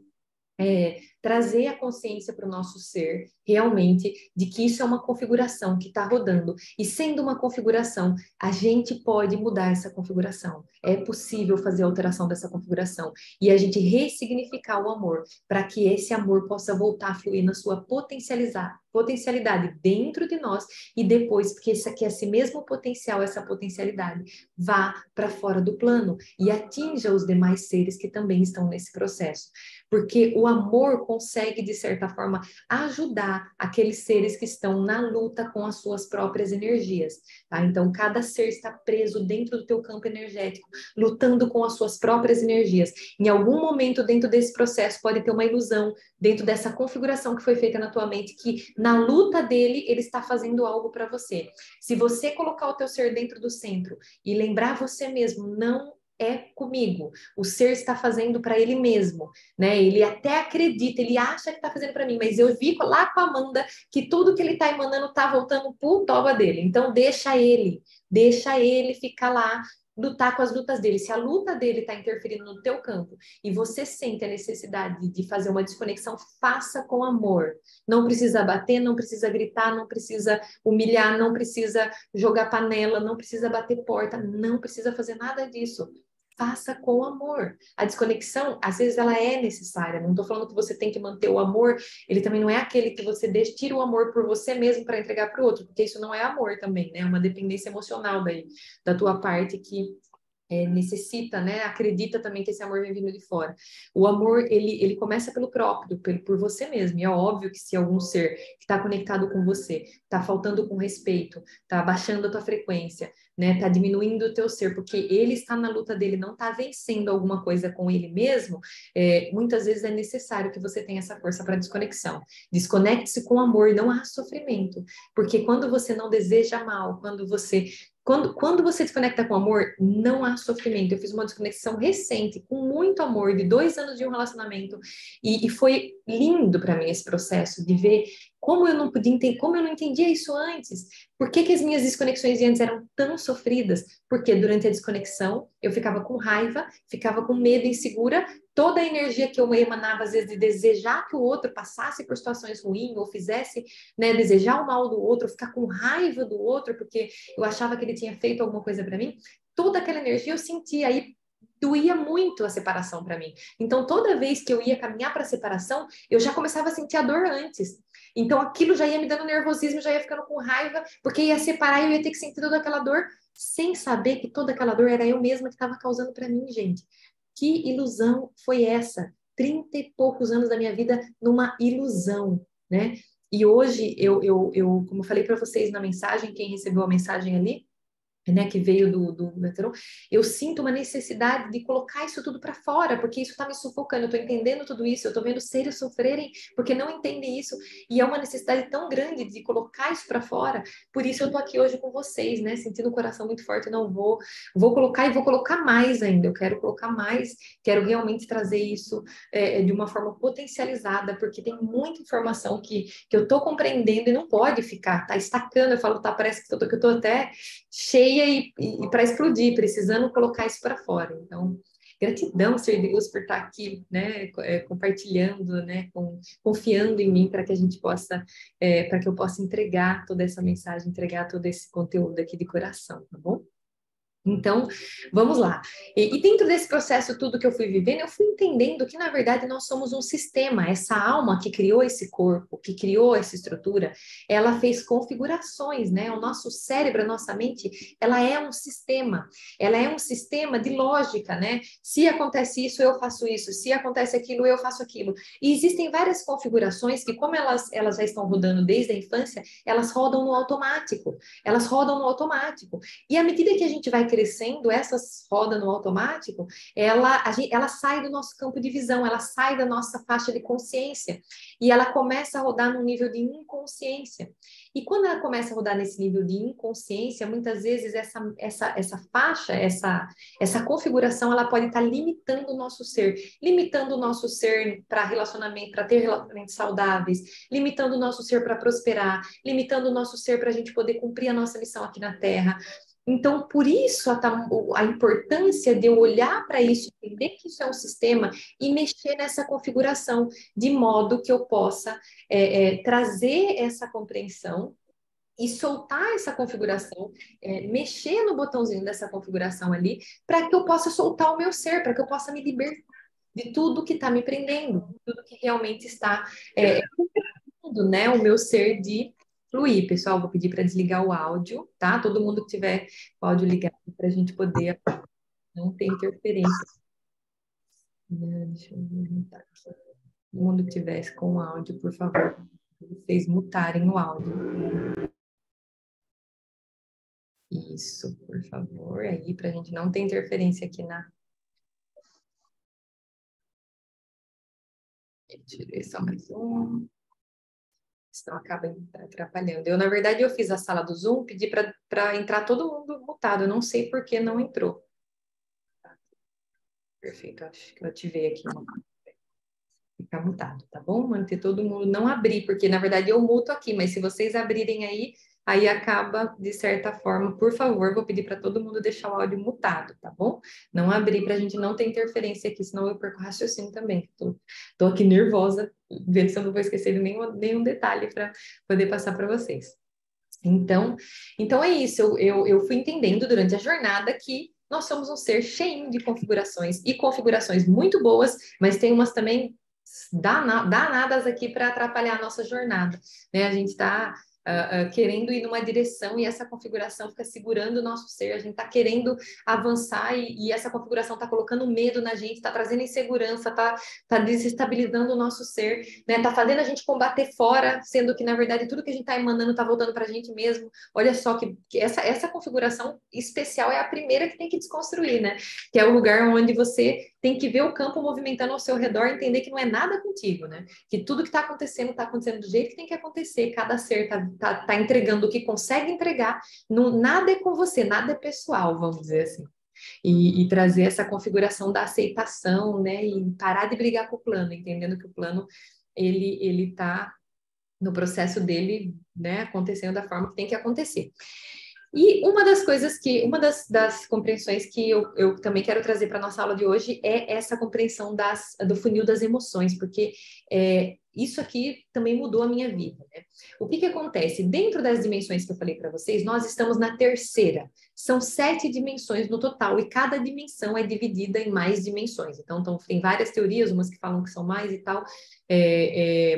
trazer a consciência para o nosso ser, realmente, de que isso é uma configuração que está rodando. E sendo uma configuração, a gente pode mudar essa configuração. É possível fazer a alteração dessa configuração. E a gente ressignificar o amor, para que esse amor possa voltar a fluir na sua potencialidade dentro de nós e depois que esse mesmo potencial, essa potencialidade vá para fora do plano e atinja os demais seres que também estão nesse processo. Porque o amor consegue, de certa forma, ajudar aqueles seres que estão na luta com as suas próprias energias, tá? Então, cada ser está preso dentro do teu campo energético, lutando com as suas próprias energias. Em algum momento dentro desse processo pode ter uma ilusão, dentro dessa configuração que foi feita na tua mente, que na luta dele, ele está fazendo algo para você. Se você colocar o teu ser dentro do centro e lembrar você mesmo, não é comigo. O ser está fazendo para ele mesmo, né? Ele até acredita, ele acha que está fazendo para mim, mas eu vi lá com a Amanda que tudo que ele está emanando está voltando pro toba dele. Então deixa ele ficar lá, lutar com as lutas dele. Se a luta dele está interferindo no teu campo e você sente a necessidade de fazer uma desconexão, faça com amor. Não precisa bater, não precisa gritar, não precisa humilhar, não precisa jogar panela, não precisa bater porta, não precisa fazer nada disso. Faça com amor. A desconexão, às vezes, ela é necessária. Não estou falando que você tem que manter o amor. Ele também não é aquele que você deixa, tira o amor por você mesmo para entregar para o outro, porque isso não é amor também, né? É uma dependência emocional daí, da tua parte que necessita, né? Acredita também que esse amor vem vindo de fora. O amor, ele começa pelo próprio, por você mesmo. E é óbvio que se algum ser que está conectado com você, está faltando com respeito, está abaixando a tua frequência, né? Está diminuindo o teu ser, porque ele está na luta dele, não está vencendo alguma coisa com ele mesmo, muitas vezes é necessário que você tenha essa força para desconexão. Desconecte-se com amor, não há sofrimento. Porque quando você não deseja mal, quando você desconecta com amor, não há sofrimento. Eu fiz uma desconexão recente, com muito amor, de 2 anos de um relacionamento, e foi lindo para mim esse processo de ver como eu não podia entender, como eu não entendia isso antes. Por que as minhas desconexões de antes eram tão sofridas? Porque durante a desconexão eu ficava com raiva, ficava com medo, insegura, toda a energia que eu emanava, às vezes, de desejar que o outro passasse por situações ruins ou fizesse, né, desejar o mal do outro, ficar com raiva do outro, porque eu achava que ele tinha feito alguma coisa para mim, toda aquela energia eu sentia, aí doía muito a separação para mim. Então, toda vez que eu ia caminhar para a separação, eu já começava a sentir a dor antes. Então, aquilo já ia me dando nervosismo, já ia ficando com raiva, porque ia separar e eu ia ter que sentir toda aquela dor, sem saber que toda aquela dor era eu mesma que estava causando para mim, gente. Que ilusão foi essa? 30 e poucos anos da minha vida numa ilusão, né? E hoje, como eu falei para vocês na mensagem, quem recebeu a mensagem ali, né, que veio do metrô, eu sinto uma necessidade de colocar isso tudo para fora, porque isso está me sufocando, eu estou entendendo tudo isso, eu estou vendo seres sofrerem porque não entendem isso, e é uma necessidade tão grande de colocar isso para fora, por isso eu estou aqui hoje com vocês, né, sentindo o coração muito forte, não vou colocar e vou colocar mais ainda, eu quero colocar mais, quero realmente trazer isso de uma forma potencializada, porque tem muita informação que eu estou compreendendo e não pode ficar, tá estacando, eu falo, tá, parece que eu tô até cheia e para explodir, precisando colocar isso para fora. Então, gratidão, Senhor Deus, por estar aqui, né, compartilhando, né, confiando em mim para que a gente possa, para que eu possa entregar toda essa mensagem, entregar todo esse conteúdo aqui de coração, tá bom? Então, vamos lá. E dentro desse processo tudo que eu fui vivendo, eu fui entendendo que, na verdade, nós somos um sistema. Essa alma que criou esse corpo, que criou essa estrutura, ela fez configurações, né? O nosso cérebro, a nossa mente, ela é um sistema. Ela é um sistema de lógica, né? Se acontece isso, eu faço isso. Se acontece aquilo, eu faço aquilo. E existem várias configurações que, como elas já estão rodando desde a infância, elas rodam no automático. Elas rodam no automático. E à medida que a gente vai crescendo, essas rodas no automático, ela sai do nosso campo de visão, ela sai da nossa faixa de consciência e ela começa a rodar no nível de inconsciência. E quando ela começa a rodar nesse nível de inconsciência, muitas vezes essa faixa, essa configuração, ela pode estar limitando o nosso ser para relacionamento, para ter relacionamentos saudáveis, limitando o nosso ser para prosperar, limitando o nosso ser para a gente poder cumprir a nossa missão aqui na Terra. Então, por isso a importância de eu olhar para isso, entender que isso é um sistema e mexer nessa configuração, de modo que eu possa trazer essa compreensão e soltar essa configuração, mexer no botãozinho dessa configuração ali, para que eu possa soltar o meu ser, para que eu possa me libertar de tudo que está me prendendo, tudo que realmente está né, o meu ser de fluir. Pessoal, vou pedir para desligar o áudio, tá? Todo mundo que tiver o áudio ligado para a gente poder não ter interferência. Deixa eu mutar aqui. Todo mundo que tivesse com o áudio, por favor, vocês mutarem o áudio. Isso, por favor, aí para a gente não ter interferência aqui na. Deixa eu ver só mais um. Senão acaba atrapalhando. Na verdade, eu fiz a sala do Zoom, pedi para entrar todo mundo mutado. Eu não sei por que não entrou. Perfeito, acho que eu ativei aqui. Ficar mutado, tá bom? Manter todo mundo, não abrir, porque na verdade eu muto aqui, mas se vocês abrirem aí acaba de certa forma. Por favor, vou pedir para todo mundo deixar o áudio mutado, tá bom? Não abrir para a gente não ter interferência aqui, senão eu perco o raciocínio também. Tô aqui nervosa, vendo se eu não vou esquecer de nenhum detalhe para poder passar para vocês. Então é isso, eu fui entendendo durante a jornada que nós somos um ser cheio de configurações e configurações muito boas, mas tem umas também danadas aqui para atrapalhar a nossa jornada, né? A gente está querendo ir numa direção e essa configuração fica segurando o nosso ser, a gente está querendo avançar e essa configuração está colocando medo na gente, está trazendo insegurança, está desestabilizando o nosso ser, né? Está fazendo a gente combater fora, sendo que, na verdade, tudo que a gente está emanando está voltando para a gente mesmo. Olha só que essa configuração especial é a primeira que tem que desconstruir, né? Que é o lugar onde você tem que ver o campo movimentando ao seu redor e entender que não é nada contigo, né? Que tudo que está acontecendo do jeito que tem que acontecer. Cada ser tá entregando o que consegue entregar. Não, nada é com você, nada é pessoal, vamos dizer assim. E trazer essa configuração da aceitação, né? E parar de brigar com o plano, entendendo que o plano ele tá no processo dele, né? Acontecendo da forma que tem que acontecer. E uma das compreensões que eu também quero trazer para a nossa aula de hoje é essa compreensão do funil das emoções, porque isso aqui também mudou a minha vida, né? O que acontece? Dentro das dimensões que eu falei para vocês, nós estamos na terceira. São 7 dimensões no total e cada dimensão é dividida em mais dimensões. Então tem várias teorias, umas que falam que são mais e tal,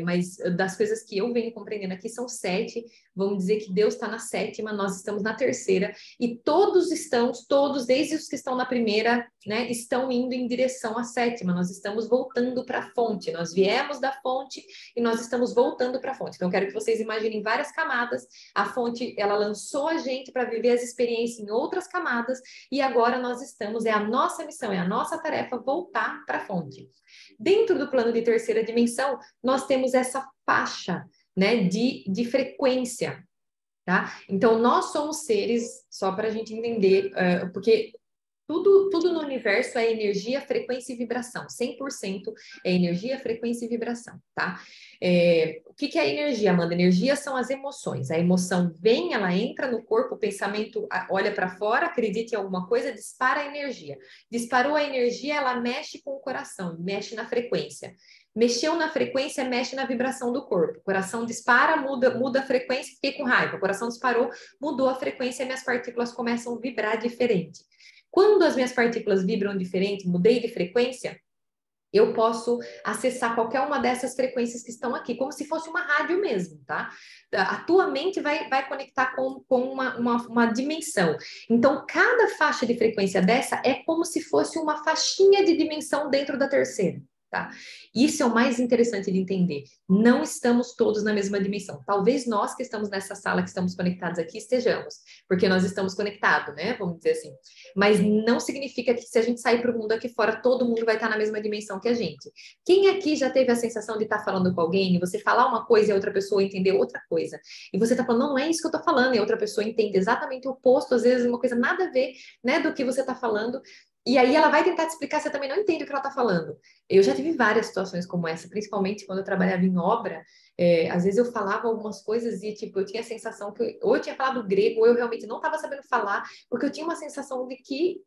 mas das coisas que eu venho compreendendo aqui são 7. Vamos dizer que Deus está na 7ª, nós estamos na terceira, e todos, desde os que estão na primeira, né, estão indo em direção à 7ª. Nós estamos voltando para a fonte, nós viemos da fonte e nós estamos voltando para a fonte. Então, eu quero que vocês imaginem várias camadas. A fonte, ela lançou a gente para viver as experiências em outras camadas, e agora nós estamos, é a nossa missão, é a nossa tarefa voltar para a fonte. Dentro do plano de terceira dimensão, nós temos essa faixa, né, de frequência, tá? Então, nós somos seres, só para a gente entender, porque tudo no universo é energia, frequência e vibração. 100% é energia, frequência e vibração, tá? O que é energia, Amanda? Energia são as emoções. A emoção vem, ela entra no corpo, o pensamento olha para fora, acredita em alguma coisa, dispara a energia. Disparou a energia, ela mexe com o coração, mexe na frequência. Mexeu na frequência, mexe na vibração do corpo. O coração dispara, muda a frequência, fiquei com raiva. O coração disparou, mudou a frequência, minhas partículas começam a vibrar diferente. Quando as minhas partículas vibram diferente, mudei de frequência, eu posso acessar qualquer uma dessas frequências que estão aqui, como se fosse uma rádio mesmo, tá? A tua mente vai conectar com uma dimensão. Então, cada faixa de frequência dessa é como se fosse uma faixinha de dimensão dentro da terceira. Tá? Isso é o mais interessante de entender. Não estamos todos na mesma dimensão. Talvez nós que estamos nessa sala, que estamos conectados aqui, estejamos, porque nós estamos conectados, né? Vamos dizer assim. Mas não significa que se a gente sair para o mundo aqui fora, todo mundo vai estar na mesma dimensão que a gente. Quem aqui já teve a sensação de estar falando com alguém, e você falar uma coisa e a outra pessoa entender outra coisa? E você está falando, não, não é isso que eu estou falando, e a outra pessoa entende exatamente o oposto, às vezes uma coisa nada a ver, né, do que você está falando. E aí ela vai tentar te explicar, você também não entende o que ela está falando. Eu já tive várias situações como essa, principalmente quando eu trabalhava em obra. Às vezes eu falava algumas coisas e, tipo, eu tinha a sensação que ou eu tinha falado grego ou eu realmente não estava sabendo falar, porque eu tinha uma sensação de que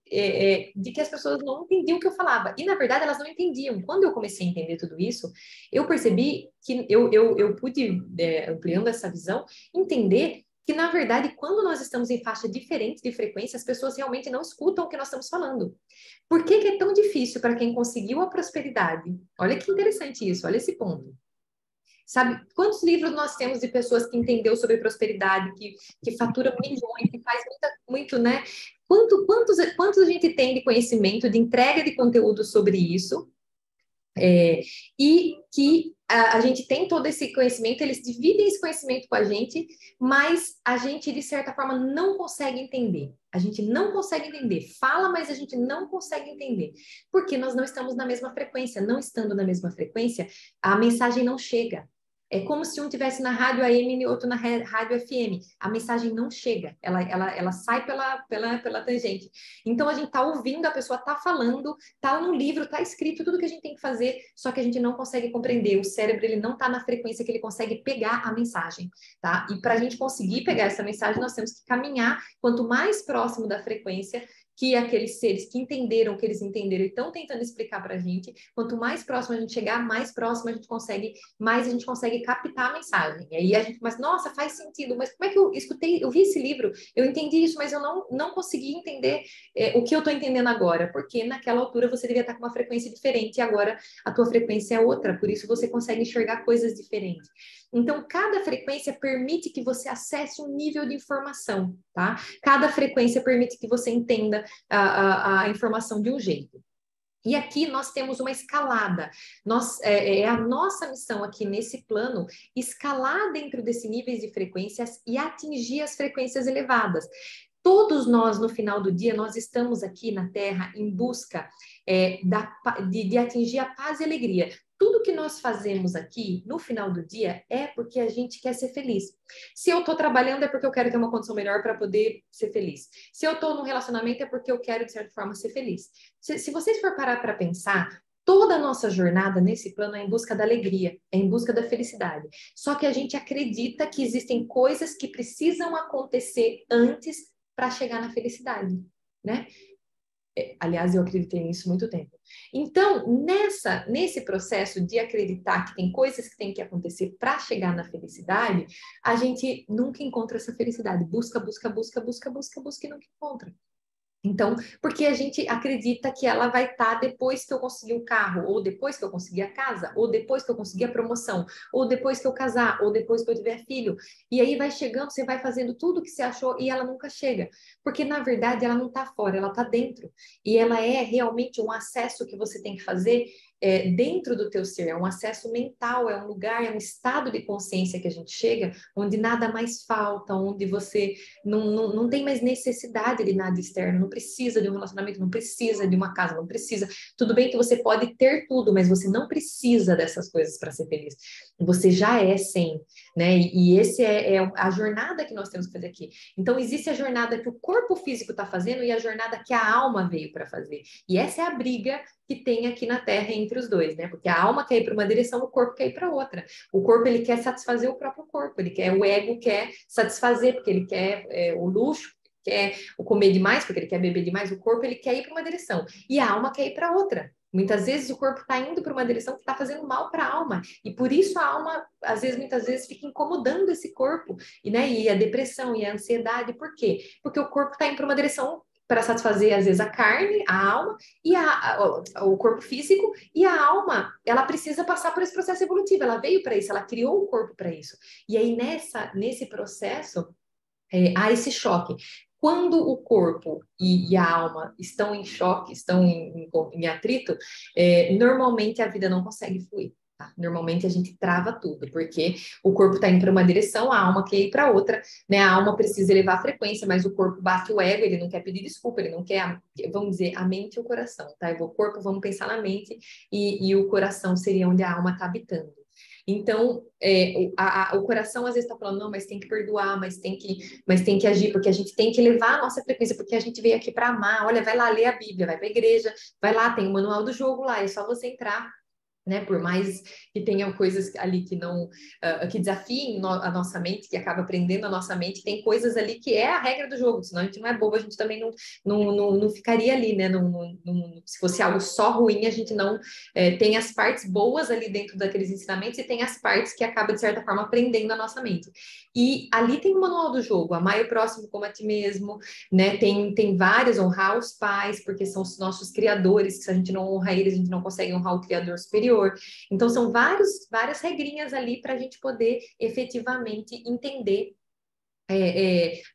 as pessoas não entendiam o que eu falava. E, na verdade, elas não entendiam. Quando eu comecei a entender tudo isso, eu percebi que eu pude, ampliando essa visão, entender que, na verdade, quando nós estamos em faixa diferente de frequência, as pessoas realmente não escutam o que nós estamos falando. Por que é tão difícil para quem conseguiu a prosperidade? Olha que interessante isso, olha esse ponto. Sabe quantos livros nós temos de pessoas que entendeu sobre prosperidade, que fatura milhões, que faz muito, né? Quantos a gente tem de conhecimento, de entrega de conteúdo sobre isso? E que a gente tem todo esse conhecimento, eles dividem esse conhecimento com a gente, mas a gente, de certa forma, não consegue entender. A gente não consegue entender. Fala, mas a gente não consegue entender. Porque nós não estamos na mesma frequência. Não estando na mesma frequência, a mensagem não chega. É como se um tivesse na rádio AM e outro na rádio FM. A mensagem não chega, ela sai pela tangente. Então, a gente está ouvindo, a pessoa está falando, está no livro, está escrito tudo que a gente tem que fazer, só que a gente não consegue compreender. O cérebro ele não está na frequência que ele consegue pegar a mensagem, tá? E para a gente conseguir pegar essa mensagem, nós temos que caminhar quanto mais próximo da frequência que aqueles seres que entenderam o que eles entenderam e estão tentando explicar para a gente, quanto mais próximo a gente chegar, mais próximo a gente consegue, mais a gente consegue captar a mensagem. E aí a gente, mas nossa, faz sentido, mas como é que eu escutei, eu vi esse livro, eu entendi isso, mas eu não consegui entender o que eu estou entendendo agora, porque naquela altura você devia estar com uma frequência diferente e agora a tua frequência é outra, por isso você consegue enxergar coisas diferentes. Então, cada frequência permite que você acesse um nível de informação, tá? Cada frequência permite que você entenda a informação de um jeito. E aqui nós temos uma escalada. É a nossa missão aqui nesse plano escalar dentro desses níveis de frequências e atingir as frequências elevadas. Todos nós, no final do dia, nós estamos aqui na Terra em busca de atingir a paz e a alegria. Tudo que nós fazemos aqui, no final do dia, é porque a gente quer ser feliz. Se eu estou trabalhando, é porque eu quero ter uma condição melhor para poder ser feliz. Se eu estou num relacionamento, é porque eu quero, de certa forma, ser feliz. Se vocês for parar para pensar, toda a nossa jornada nesse plano é em busca da alegria, é em busca da felicidade. Só que a gente acredita que existem coisas que precisam acontecer antes para chegar na felicidade, né? Aliás, eu acreditei nisso muito tempo. Então, nesse processo de acreditar que tem coisas que têm que acontecer para chegar na felicidade, a gente nunca encontra essa felicidade. Busca e nunca encontra. Então, porque a gente acredita que ela vai estar depois que eu conseguir o carro, ou depois que eu conseguir a casa, ou depois que eu conseguir a promoção, ou depois que eu casar, ou depois que eu tiver filho. E aí vai chegando, você vai fazendo tudo o que você achou e ela nunca chega. Porque, na verdade, ela não está fora, ela está dentro. E ela é realmente um acesso que você tem que fazer dentro do teu ser, é um acesso mental, é um lugar, é um estado de consciência que a gente chega, onde nada mais falta, onde você não tem mais necessidade de nada externo, não precisa de um relacionamento, não precisa de uma casa, não precisa. Tudo bem que você pode ter tudo, mas você não precisa dessas coisas para ser feliz. Você já é sem, né? E esse é a jornada que nós temos que fazer aqui. Então, existe a jornada que o corpo físico está fazendo e a jornada que a alma veio para fazer. E essa é a briga que tem aqui na Terra entre os dois, né? Porque a alma quer ir para uma direção, o corpo quer ir para outra. O corpo, ele quer satisfazer o próprio corpo, o ego quer satisfazer, porque ele quer o luxo, quer o comer demais, porque ele quer beber demais. O corpo, ele quer ir para uma direção e a alma quer ir para outra. Muitas vezes o corpo está indo para uma direção que está fazendo mal para a alma. E por isso a alma, às vezes, muitas vezes, fica incomodando esse corpo. E, né, e a depressão e a ansiedade. Por quê? Porque o corpo está indo para uma direção para satisfazer, às vezes, a carne, a alma, e o corpo físico. E a alma, ela precisa passar por esse processo evolutivo. Ela veio para isso, ela criou o corpo para isso. E aí, nesse processo, há esse choque. Quando o corpo e a alma estão em choque, estão em atrito, normalmente a vida não consegue fluir. Tá? Normalmente a gente trava tudo, porque o corpo está indo para uma direção, a alma quer ir para outra, né? A alma precisa elevar a frequência, mas o corpo bate o ego, ele não quer pedir desculpa, ele não quer, vamos dizer, a mente e o coração, tá? O corpo, vamos pensar na mente, e o coração seria onde a alma está habitando. Então, o coração às vezes está falando, não, mas tem que perdoar, mas tem que agir, porque a gente tem que levar a nossa frequência, porque a gente veio aqui para amar. Olha, vai lá ler a Bíblia, vai para a igreja, vai lá, tem o manual do jogo lá, é só você entrar. Né, por mais que tenham coisas ali que não que desafiem a nossa mente, que acaba prendendo a nossa mente, tem coisas ali que é a regra do jogo, senão a gente não é bobo, a gente também não ficaria ali, né? Se fosse algo só ruim, a gente não tem as partes boas ali dentro daqueles ensinamentos e tem as partes que acaba, de certa forma, prendendo a nossa mente. E ali tem o manual do jogo, amar o próximo como a ti mesmo, né? Tem vários, honrar os pais, porque são os nossos criadores, que se a gente não honra eles, a gente não consegue honrar o criador superior. Então, são várias regrinhas ali para a gente poder efetivamente entender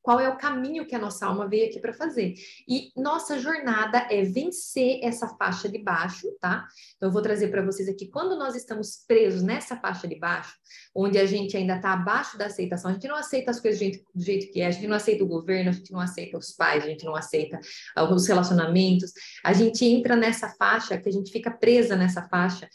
qual é o caminho que a nossa alma veio aqui para fazer. E nossa jornada é vencer essa faixa de baixo, tá? Então, eu vou trazer para vocês aqui, quando nós estamos presos nessa faixa de baixo, onde a gente ainda está abaixo da aceitação, a gente não aceita as coisas do jeito que é, a gente não aceita o governo, a gente não aceita os pais, a gente não aceita os relacionamentos, a gente entra nessa faixa, que a gente fica presa nessa faixa,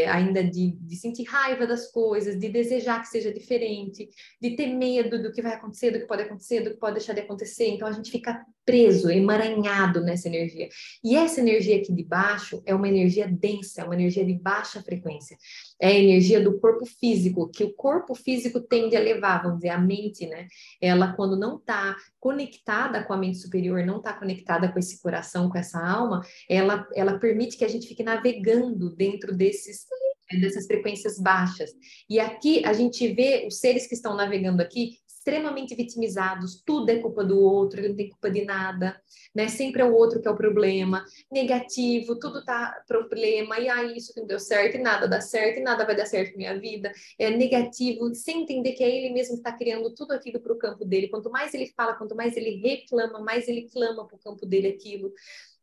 ainda de sentir raiva das coisas, de desejar que seja diferente, de ter medo do que vai acontecer, do que pode acontecer, do que pode deixar de acontecer. Então a gente fica preso, emaranhado nessa energia. E essa energia aqui de baixo é uma energia densa, é uma energia de baixa frequência. É a energia do corpo físico, que o corpo físico tende a levar, vamos dizer, a mente, né? Ela, quando não está conectada com a mente superior, não está conectada com esse coração, com essa alma, ela permite que a gente fique navegando dentro dessas frequências baixas. E aqui a gente vê os seres que estão navegando aqui extremamente vitimizados, tudo é culpa do outro, ele não tem culpa de nada, né? Sempre é o outro que é o problema, negativo, tudo tá problema, e aí isso não deu certo, e nada dá certo, e nada vai dar certo na minha vida, é negativo, sem entender que é ele mesmo que está criando tudo aquilo para o campo dele. Quanto mais ele fala, quanto mais ele reclama, mais ele clama para o campo dele aquilo.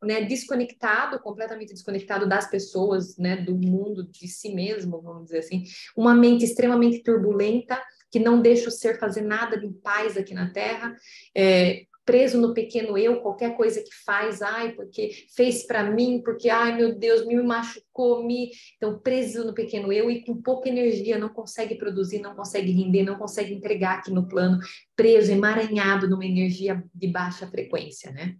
Né, desconectado, completamente desconectado das pessoas, né, do mundo, de si mesmo, vamos dizer assim, uma mente extremamente turbulenta, que não deixa o ser fazer nada de paz aqui na Terra, preso no pequeno eu, qualquer coisa que faz, ai, porque fez para mim, porque, ai, meu Deus, me machucou, Então, preso no pequeno eu e com pouca energia, não consegue produzir, não consegue render, não consegue entregar aqui no plano, preso, emaranhado numa energia de baixa frequência, né?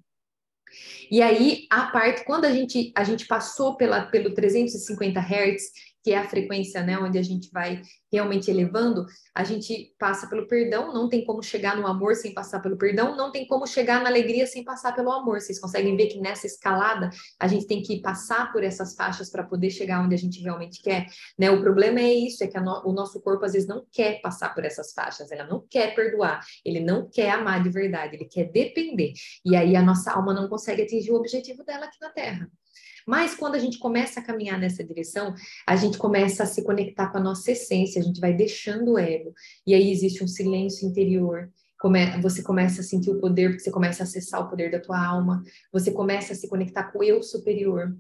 E aí, a parte, quando a gente passou pelo 350 Hz, que é a frequência, né, onde a gente vai realmente elevando, a gente passa pelo perdão, não tem como chegar no amor sem passar pelo perdão, não tem como chegar na alegria sem passar pelo amor. Vocês conseguem ver que nessa escalada a gente tem que passar por essas faixas para poder chegar onde a gente realmente quer, né? O problema é isso, é que o nosso corpo às vezes não quer passar por essas faixas, ela não quer perdoar, ele não quer amar de verdade, ele quer depender. E aí a nossa alma não consegue atingir o objetivo dela aqui na Terra. Mas quando a gente começa a caminhar nessa direção, a gente começa a se conectar com a nossa essência, a gente vai deixando o ego. E aí existe um silêncio interior. Você começa a sentir o poder, porque você começa a acessar o poder da tua alma. Você começa a se conectar com o eu superior.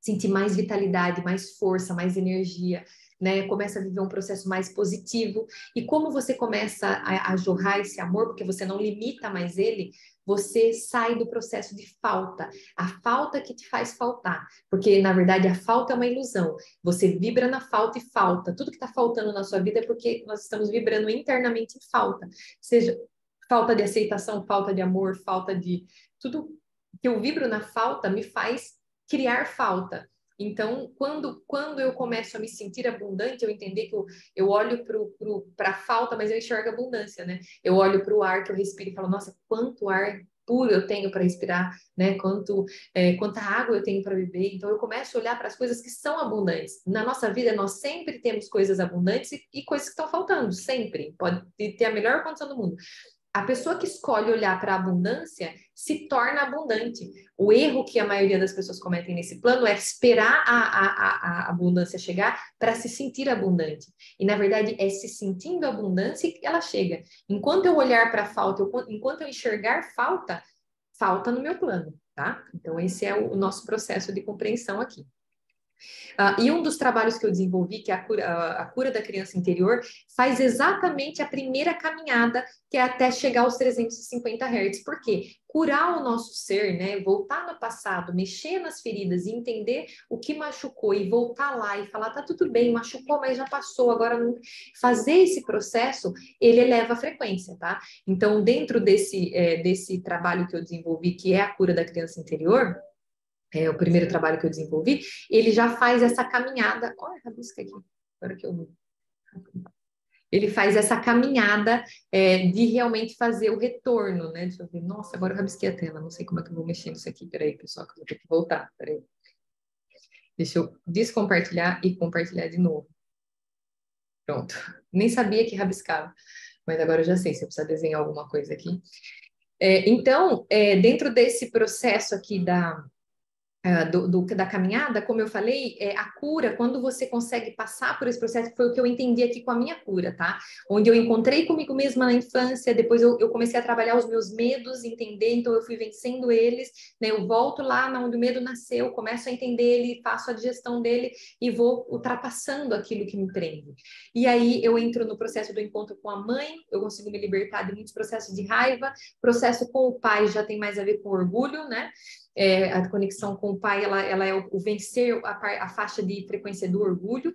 sentir mais vitalidade, mais força, mais energia, né? Começa a viver um processo mais positivo. E como você começa a jorrar esse amor, porque você não limita mais ele, você sai do processo de falta. A falta que te faz faltar. Porque, na verdade, a falta é uma ilusão. Você vibra na falta e falta. Tudo que está faltando na sua vida é porque nós estamos vibrando internamente em falta. Seja falta de aceitação, falta de amor, falta de... Tudo que eu vibro na falta me faz criar falta. Então, quando eu começo a me sentir abundante, eu entender que eu olho para a falta, mas eu enxergo abundância, né? Eu olho para o ar que eu respiro e falo, nossa, quanto ar puro eu tenho para respirar, né? Quanta água eu tenho para beber. Então, eu começo a olhar para as coisas que são abundantes. Na nossa vida, nós sempre temos coisas abundantes e coisas que estão faltando, sempre. Pode ter a melhor condição do mundo. A pessoa que escolhe olhar para a abundância se torna abundante. O erro que a maioria das pessoas cometem nesse plano é esperar a abundância chegar para se sentir abundante. E, na verdade, é se sentindo abundância que ela chega. Enquanto eu olhar para a falta, enquanto eu enxergar falta, falta no meu plano, tá? Então, esse é o nosso processo de compreensão aqui. E um dos trabalhos que eu desenvolvi, que é a cura da criança interior, faz exatamente a primeira caminhada, que é até chegar aos 350 Hz. Por quê? Curar o nosso ser, né? Voltar no passado, mexer nas feridas e entender o que machucou e voltar lá e falar, tá tudo bem, machucou, mas já passou, agora não... Fazer esse processo, ele eleva a frequência, tá? Então, dentro desse trabalho que eu desenvolvi, que é a cura da criança interior, o primeiro trabalho que eu desenvolvi, ele já faz essa caminhada. Olha, rabisca aqui, agora que eu vi. Ele faz essa caminhada de realmente fazer o retorno, né? Deixa eu ver. Nossa, agora eu rabisquei a tela, não sei como é que eu vou mexer nisso aqui. Peraí, pessoal, que eu vou ter que voltar. Peraí. Deixa eu descompartilhar e compartilhar de novo. Pronto. Nem sabia que rabiscava, mas agora eu já sei se eu precisar desenhar alguma coisa aqui. Então, dentro desse processo aqui da caminhada, como eu falei, a cura, quando você consegue passar por esse processo, foi o que eu entendi aqui com a minha cura, tá? Onde eu encontrei comigo mesma na infância, depois eu comecei a trabalhar os meus medos, entender, então eu fui vencendo eles, né? Eu volto lá onde o medo nasceu, começo a entender ele, faço a digestão dele e vou ultrapassando aquilo que me prende. E aí eu entro no processo do encontro com a mãe, eu consigo me libertar de muitos processos de raiva, processo com o pai já tem mais a ver com orgulho, né? A conexão com o pai, ela é o vencer a faixa de frequência do orgulho.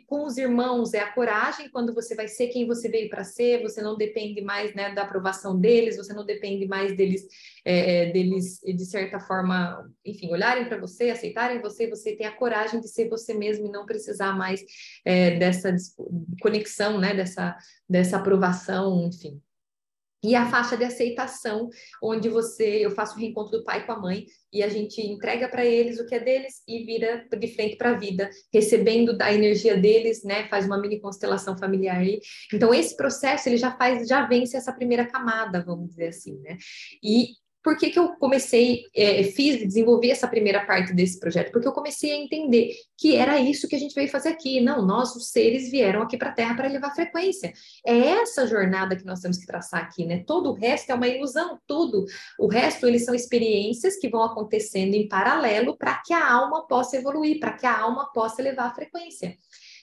Com os irmãos, é a coragem, quando você vai ser quem você veio para ser, você não depende mais, né, da aprovação deles, você não depende mais deles, de certa forma, enfim, olharem para você, aceitarem você, você tem a coragem de ser você mesmo e não precisar mais dessa conexão, né, dessa aprovação, enfim. E a faixa de aceitação, onde eu faço o reencontro do pai com a mãe e a gente entrega para eles o que é deles e vira de frente para a vida, recebendo da energia deles, né? Faz uma mini constelação familiar aí. Então, esse processo, ele já vence essa primeira camada, vamos dizer assim, né? E por que eu desenvolvi essa primeira parte desse projeto? Porque eu comecei a entender que era isso que a gente veio fazer aqui. Não, nós, os seres, vieram aqui para a Terra para elevar frequência. É essa jornada que nós temos que traçar aqui, né? Todo o resto é uma ilusão, tudo. O resto, eles são experiências que vão acontecendo em paralelo para que a alma possa evoluir, para que a alma possa elevar a frequência,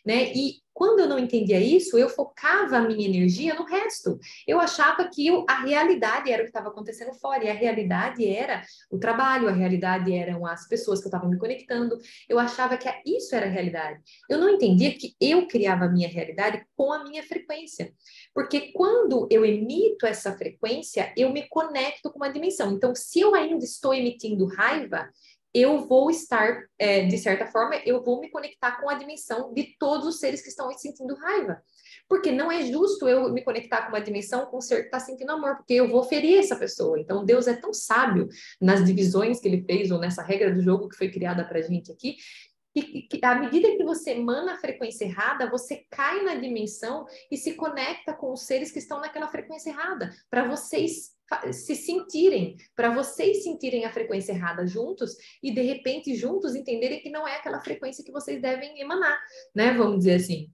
né? E quando eu não entendia isso, eu focava a minha energia no resto. Eu achava que a realidade era o que estava acontecendo fora, e a realidade era o trabalho, a realidade eram as pessoas que eu estava me conectando. Eu achava que isso era a realidade. Eu não entendia que eu criava a minha realidade com a minha frequência. Porque quando eu emito essa frequência, eu me conecto com uma dimensão. Então, se eu ainda estou emitindo raiva, eu vou estar, de certa forma, eu vou me conectar com a dimensão de todos os seres que estão sentindo raiva. Porque não é justo eu me conectar com uma dimensão com um ser que está sentindo amor, porque eu vou ferir essa pessoa. Então, Deus é tão sábio nas divisões que ele fez, ou nessa regra do jogo que foi criada para a gente aqui, que à medida que você emana a frequência errada, você cai na dimensão e se conecta com os seres que estão naquela frequência errada, para vocês se sentirem, para vocês sentirem a frequência errada juntos e de repente juntos entenderem que não é aquela frequência que vocês devem emanar, né? Vamos dizer assim.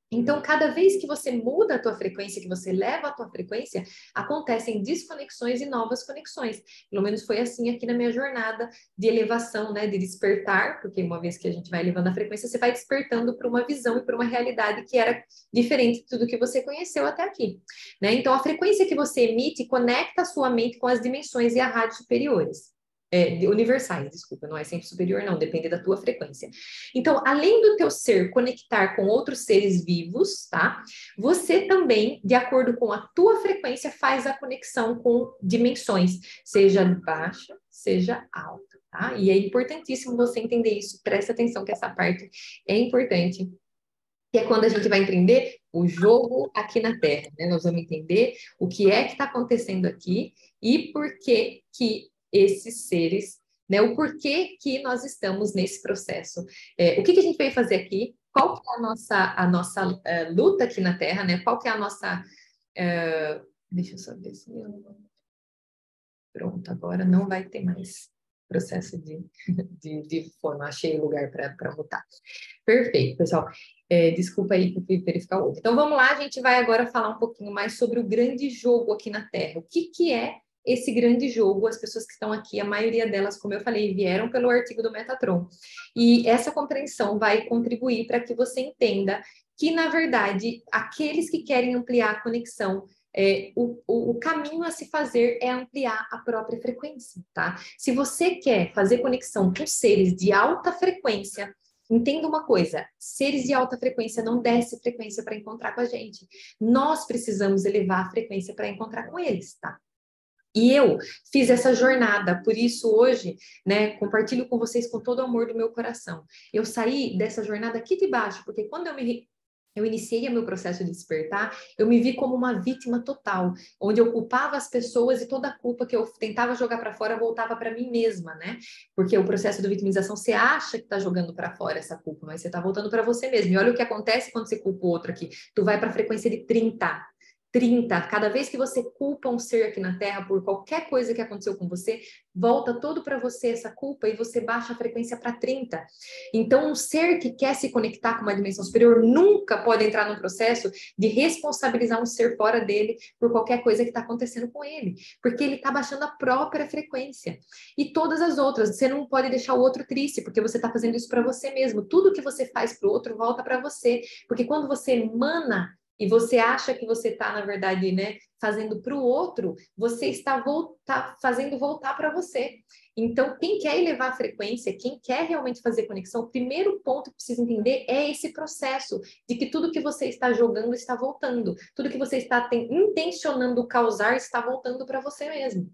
Então, cada vez que você muda a tua frequência, que você leva a tua frequência, acontecem desconexões e novas conexões. Pelo menos foi assim aqui na minha jornada de elevação, né, de despertar, porque uma vez que a gente vai elevando a frequência, você vai despertando para uma visão e para uma realidade que era diferente de tudo que você conheceu até aqui, né? Então, a frequência que você emite conecta a sua mente com as dimensões e a rádio superiores. Universais, desculpa, não é sempre superior, não, depende da tua frequência. Então, além do teu ser conectar com outros seres vivos, tá? Você também, de acordo com a tua frequência, faz a conexão com dimensões, seja baixa, seja alta, tá? E é importantíssimo você entender isso. Presta atenção que essa parte é importante, que é quando a gente vai entender o jogo aqui na Terra, né? Nós vamos entender o que é que está acontecendo aqui e por que que esses seres, né? O porquê que nós estamos nesse processo. O que que a gente veio fazer aqui? Qual que é a nossa luta aqui na Terra, né? Qual que é a nossa... deixa eu só ver se... Pronto, agora não vai ter mais processo de forma. Achei o lugar para mutar. Perfeito, pessoal. Desculpa aí que eu fui verificar o outro. Então vamos lá, a gente vai agora falar um pouquinho mais sobre o grande jogo aqui na Terra. O que que é esse grande jogo? As pessoas que estão aqui, a maioria delas, como eu falei, vieram pelo artigo do Metatron. E essa compreensão vai contribuir para que você entenda que, na verdade, aqueles que querem ampliar a conexão o caminho a se fazer é ampliar a própria frequência, tá? Se você quer fazer conexão com seres de alta frequência, entenda uma coisa, seres de alta frequência não desce frequência para encontrar com a gente. Nós precisamos elevar a frequência para encontrar com eles, tá? E eu fiz essa jornada, por isso hoje, né, compartilho com vocês com todo o amor do meu coração. Eu saí dessa jornada aqui de baixo, porque quando eu iniciei o meu processo de despertar, eu me vi como uma vítima total, onde eu culpava as pessoas e toda a culpa que eu tentava jogar para fora voltava para mim mesma, né? Porque o processo de vitimização, você acha que está jogando para fora essa culpa, mas você está voltando para você mesmo. E olha o que acontece quando você culpa o outro aqui. Tu vai para a frequência de 30. 30. Cada vez que você culpa um ser aqui na Terra por qualquer coisa que aconteceu com você, volta todo para você essa culpa e você baixa a frequência para 30. Então, um ser que quer se conectar com uma dimensão superior nunca pode entrar no processo de responsabilizar um ser fora dele por qualquer coisa que está acontecendo com ele, porque ele está baixando a própria frequência. E todas as outras, você não pode deixar o outro triste, porque você está fazendo isso para você mesmo. Tudo que você faz para o outro volta para você, porque quando você emana e você acha que você está, na verdade, né, fazendo para o outro, você está fazendo voltar para você. Então, quem quer elevar a frequência, quem quer realmente fazer conexão, o primeiro ponto que precisa entender é esse processo de que tudo que você está jogando está voltando, tudo que você está intencionando causar está voltando para você mesmo.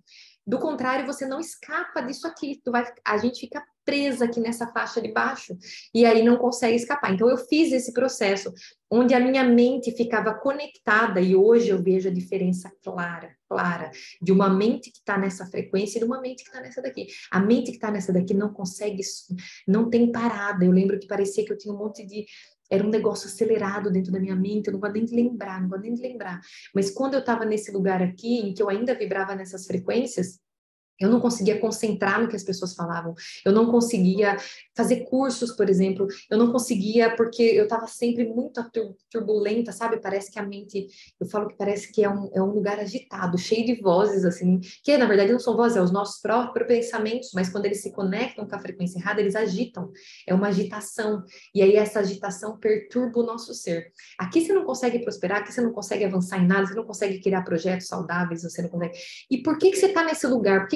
Do contrário, você não escapa disso aqui. A gente fica presa aqui nessa faixa de baixo e aí não consegue escapar. Então, eu fiz esse processo onde a minha mente ficava conectada e hoje eu vejo a diferença clara, de uma mente que está nessa frequência e de uma mente que está nessa daqui. A mente que está nessa daqui não consegue, não tem parada. Eu lembro que parecia que eu tinha um monte de... Era um negócio acelerado dentro da minha mente, eu não vou nem lembrar, não vou nem lembrar. Mas quando eu estava nesse lugar aqui, em que eu ainda vibrava nessas frequências, eu não conseguia concentrar no que as pessoas falavam. Eu não conseguia fazer cursos, por exemplo. Eu não conseguia porque eu estava sempre muito turbulenta, sabe? Parece que a mente... Eu falo que parece que é um lugar agitado, cheio de vozes, assim. Que, na verdade, não são vozes, é os nossos próprios pensamentos. Mas quando eles se conectam com a frequência errada, eles agitam. É uma agitação. E aí essa agitação perturba o nosso ser. Aqui você não consegue prosperar, aqui você não consegue avançar em nada, você não consegue criar projetos saudáveis, você não consegue... E por que que você está nesse lugar? Por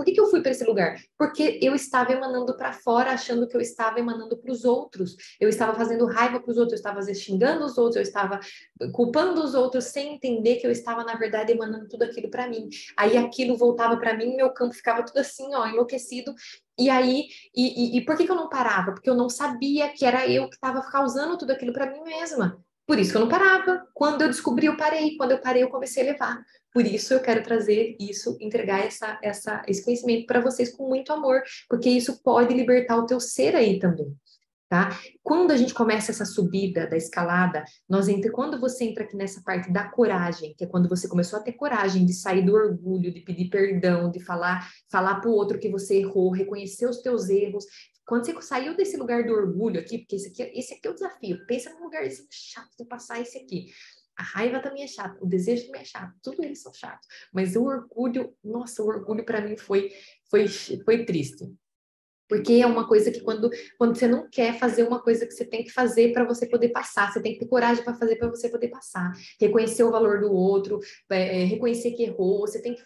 que que eu fui para esse lugar? Porque eu estava emanando para fora, achando que eu estava emanando para os outros. Eu estava fazendo raiva para os outros, eu estava às vezes xingando os outros, eu estava culpando os outros sem entender que eu estava, na verdade, emanando tudo aquilo para mim. Aí aquilo voltava para mim, meu campo ficava tudo assim, ó, enlouquecido. E aí, por que que eu não parava? Porque eu não sabia que era eu que estava causando tudo aquilo para mim mesma. Por isso que eu não parava. Quando eu descobri, eu parei. Quando eu parei, eu comecei a levar. Por isso eu quero trazer isso, entregar esse conhecimento para vocês com muito amor, porque isso pode libertar o teu ser aí também, tá? Quando a gente começa essa subida da escalada, quando você entra aqui nessa parte da coragem, que é quando você começou a ter coragem de sair do orgulho, de pedir perdão, de falar para o outro que você errou, reconhecer os teus erros, Quando você saiu desse lugar do orgulho aqui, porque esse aqui é o desafio, pensa num lugarzinho chato de passar esse aqui. A raiva também é chata, o desejo também é chato, tudo eles são chatos. Mas o orgulho, nossa, o orgulho para mim foi triste. Porque é uma coisa que quando você não quer fazer uma coisa que você tem que fazer para você poder passar, você tem que ter coragem para fazer para você poder passar, reconhecer o valor do outro, reconhecer que errou, você tem que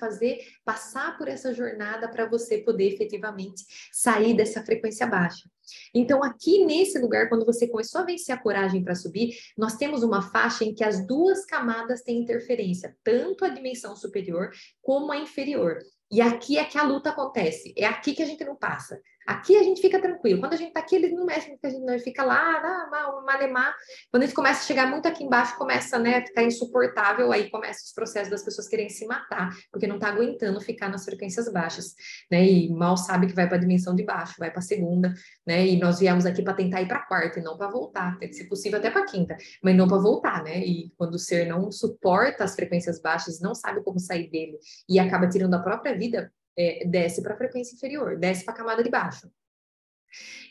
passar por essa jornada para você poder efetivamente sair dessa frequência baixa. Então, aqui nesse lugar, quando você começou a vencer a coragem para subir, nós temos uma faixa em que as duas camadas têm interferência, tanto a dimensão superior como a inferior. E aqui é que a luta acontece, é aqui que a gente não passa. Aqui a gente fica tranquilo. Quando a gente tá aqui, eles não mexem com a gente, não. Ele fica lá, malemar. Quando a gente começa a chegar muito aqui embaixo, começa, né, a ficar insuportável, aí começa os processos das pessoas querem se matar, porque não tá aguentando ficar nas frequências baixas, né? E mal sabe que vai para a dimensão de baixo, vai para a segunda, né? E nós viemos aqui para tentar ir para a quarta e não para voltar, se possível até para a quinta, mas não para voltar, né? E quando o ser não suporta as frequências baixas, não sabe como sair dele e acaba tirando a própria vida, desce para a frequência inferior, desce para a camada de baixo.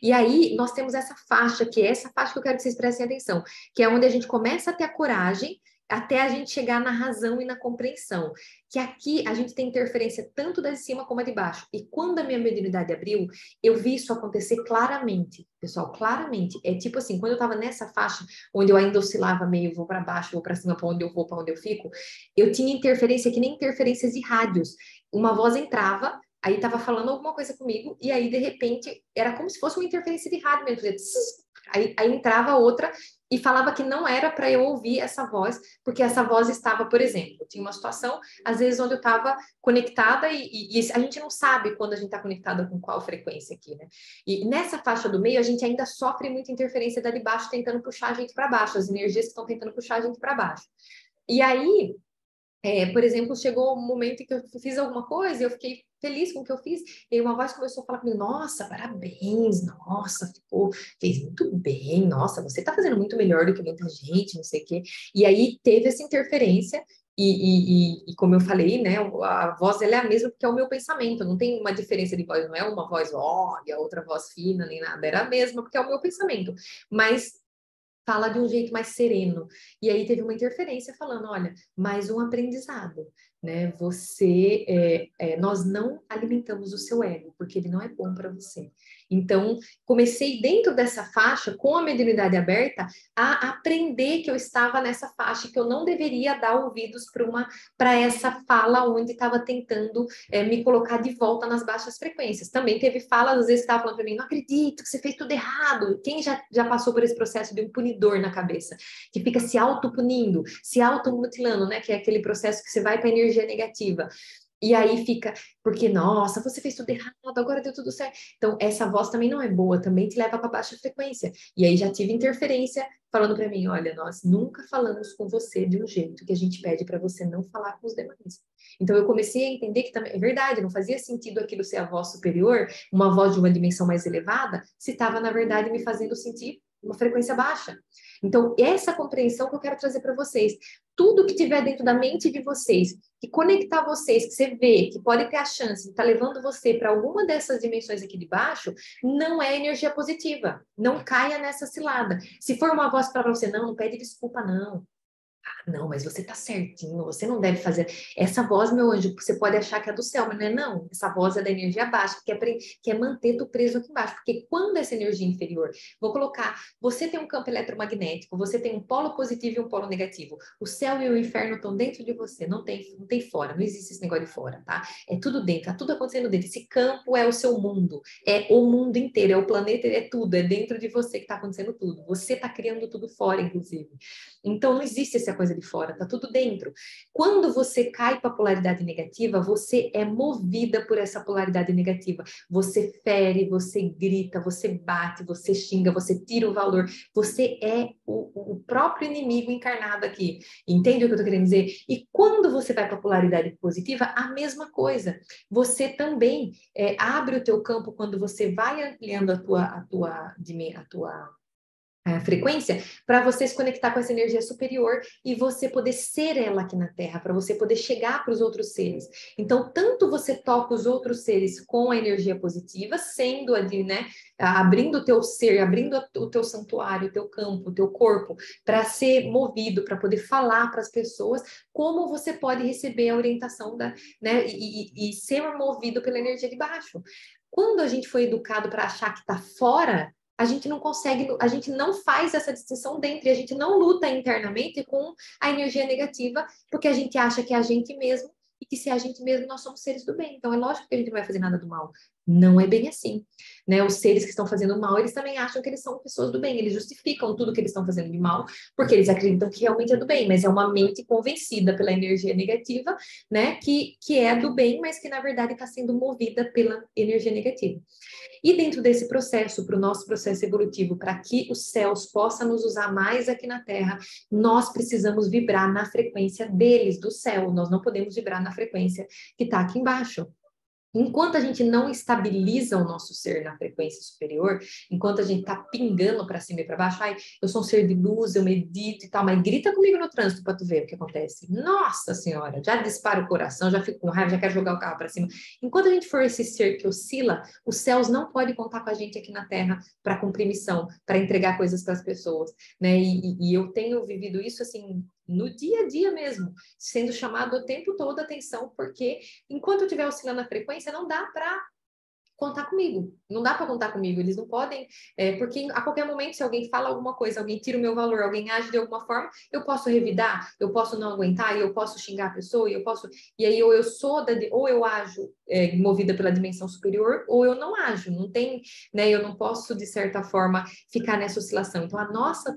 E aí nós temos essa faixa, que é essa faixa que eu quero que vocês prestem atenção, que é onde a gente começa a ter a coragem até a gente chegar na razão e na compreensão. Que aqui a gente tem interferência tanto da de cima como a de baixo. E quando a minha mediunidade abriu, eu vi isso acontecer claramente, pessoal, claramente. É tipo assim, quando eu estava nessa faixa, onde eu ainda oscilava meio, vou para baixo, vou para cima, para onde eu vou, para onde eu fico, eu tinha interferência que nem interferências de rádios. Uma voz entrava, aí estava falando alguma coisa comigo, e aí, de repente, era como se fosse uma interferência de rádio mesmo. Aí entrava outra e falava que não era para eu ouvir essa voz, porque essa voz estava, por exemplo, tinha uma situação, às vezes, onde eu estava conectada, e a gente não sabe quando a gente está conectada com qual frequência aqui, né? E nessa faixa do meio, a gente ainda sofre muita interferência da de baixo, tentando puxar a gente para baixo, as energias que estão tentando puxar a gente para baixo. E aí, por exemplo, chegou um momento em que eu fiz alguma coisa e eu fiquei feliz com o que eu fiz, e aí uma voz começou a falar comigo, nossa, parabéns, nossa, fez muito bem, nossa, você tá fazendo muito melhor do que muita gente, não sei o quê. E aí teve essa interferência, e como eu falei, né, a voz ela é a mesma porque é o meu pensamento, não tem uma diferença de voz, não é uma voz e a outra voz fina, nem nada, era a mesma porque é o meu pensamento. Mas fala de um jeito mais sereno. E aí teve uma interferência falando, olha, mais um aprendizado, né? Nós não alimentamos o seu ego, porque ele não é bom para você. Então, comecei dentro dessa faixa, com a mediunidade aberta, a aprender que eu estava nessa faixa, que eu não deveria dar ouvidos para essa fala onde estava tentando me colocar de volta nas baixas frequências. Também teve falas, às vezes, que estava falando para mim, não acredito que você fez tudo errado. Quem já passou por esse processo de um punidor na cabeça, que fica se autopunindo, se automutilando, né? Que é aquele processo que você vai para a energia negativa. E aí fica, porque, nossa, você fez tudo errado, agora deu tudo certo. Então, essa voz também não é boa, também te leva para baixa frequência. E aí já tive interferência falando para mim, olha, nós nunca falamos com você de um jeito que a gente pede para você não falar com os demais. Então, eu comecei a entender que também, é verdade, não fazia sentido aquilo ser a voz superior, uma voz de uma dimensão mais elevada, se estava, na verdade, me fazendo sentir uma frequência baixa. Então, essa compreensão que eu quero trazer para vocês. Tudo que tiver dentro da mente de vocês, que conectar vocês, que você vê, que pode ter a chance de estar levando você para alguma dessas dimensões aqui de baixo, não é energia positiva. Não caia nessa cilada. Se for uma voz para você, não pede desculpa, não. Não, mas você tá certinho, você não deve fazer. Essa voz, meu anjo, você pode achar que é do céu, mas não é não. Essa voz é da energia baixa, que é manter tu preso aqui embaixo. Porque quando essa energia inferior, vou colocar, você tem um campo eletromagnético, você tem um polo positivo e um polo negativo. O céu e o inferno estão dentro de você, não tem fora, não existe esse negócio de fora, tá? É tudo dentro, tá tudo acontecendo dentro. Esse campo é o seu mundo, é o mundo inteiro, é o planeta, é tudo, é dentro de você que tá acontecendo tudo. Você tá criando tudo fora, inclusive. Então não existe essa coisa de fora, tá tudo dentro. Quando você cai para a polaridade negativa, você é movida por essa polaridade negativa. Você fere, você grita, você bate, você xinga, você tira o valor. Você é o próprio inimigo encarnado aqui. Entende o que eu tô querendo dizer? E quando você vai para a polaridade positiva, a mesma coisa. Você também abre o teu campo quando você vai ampliando a tua frequência, para você se conectar com essa energia superior e você poder ser ela aqui na Terra, para você poder chegar para os outros seres. Então, tanto você toca os outros seres com a energia positiva, sendo ali, né, abrindo o teu ser, abrindo o teu santuário, o teu campo, o teu corpo, para ser movido, para poder falar para as pessoas, como você pode receber a orientação né, e ser movido pela energia de baixo. Quando a gente foi educado para achar que está fora, a gente não consegue, a gente não faz essa distinção dentro, e a gente não luta internamente com a energia negativa, porque a gente acha que é a gente mesmo, e que se é a gente mesmo, nós somos seres do bem. Então é lógico que a gente não vai fazer nada do mal. Não é bem assim, né? Os seres que estão fazendo mal, eles também acham que eles são pessoas do bem, eles justificam tudo que eles estão fazendo de mal, porque eles acreditam que realmente é do bem, mas é uma mente convencida pela energia negativa, né? Que é do bem, mas que na verdade está sendo movida pela energia negativa. E dentro desse processo, para o nosso processo evolutivo, para que os céus possam nos usar mais aqui na Terra, nós precisamos vibrar na frequência deles, do céu. Nós não podemos vibrar na frequência que está aqui embaixo. Enquanto a gente não estabiliza o nosso ser na frequência superior, enquanto a gente tá pingando para cima e para baixo, ai, eu sou um ser de luz, eu medito e tal, mas grita comigo no trânsito para tu ver o que acontece. Nossa Senhora, já dispara o coração, já fico com raiva, já quero jogar o carro para cima. Enquanto a gente for esse ser que oscila, os céus não podem contar com a gente aqui na Terra para cumprir missão, para entregar coisas para as pessoas, né? E eu tenho vivido isso assim no dia a dia mesmo, sendo chamado o tempo todo a atenção, porque enquanto eu estiver oscilando a frequência, não dá para contar comigo. Não dá para contar comigo. Eles não podem, porque a qualquer momento, se alguém fala alguma coisa, alguém tira o meu valor, alguém age de alguma forma, eu posso revidar, eu posso não aguentar, eu posso xingar a pessoa, eu posso. E aí, ou eu sou ou eu ajo movida pela dimensão superior, ou eu não ajo. Não tem, né? Eu não posso, de certa forma, ficar nessa oscilação. Então,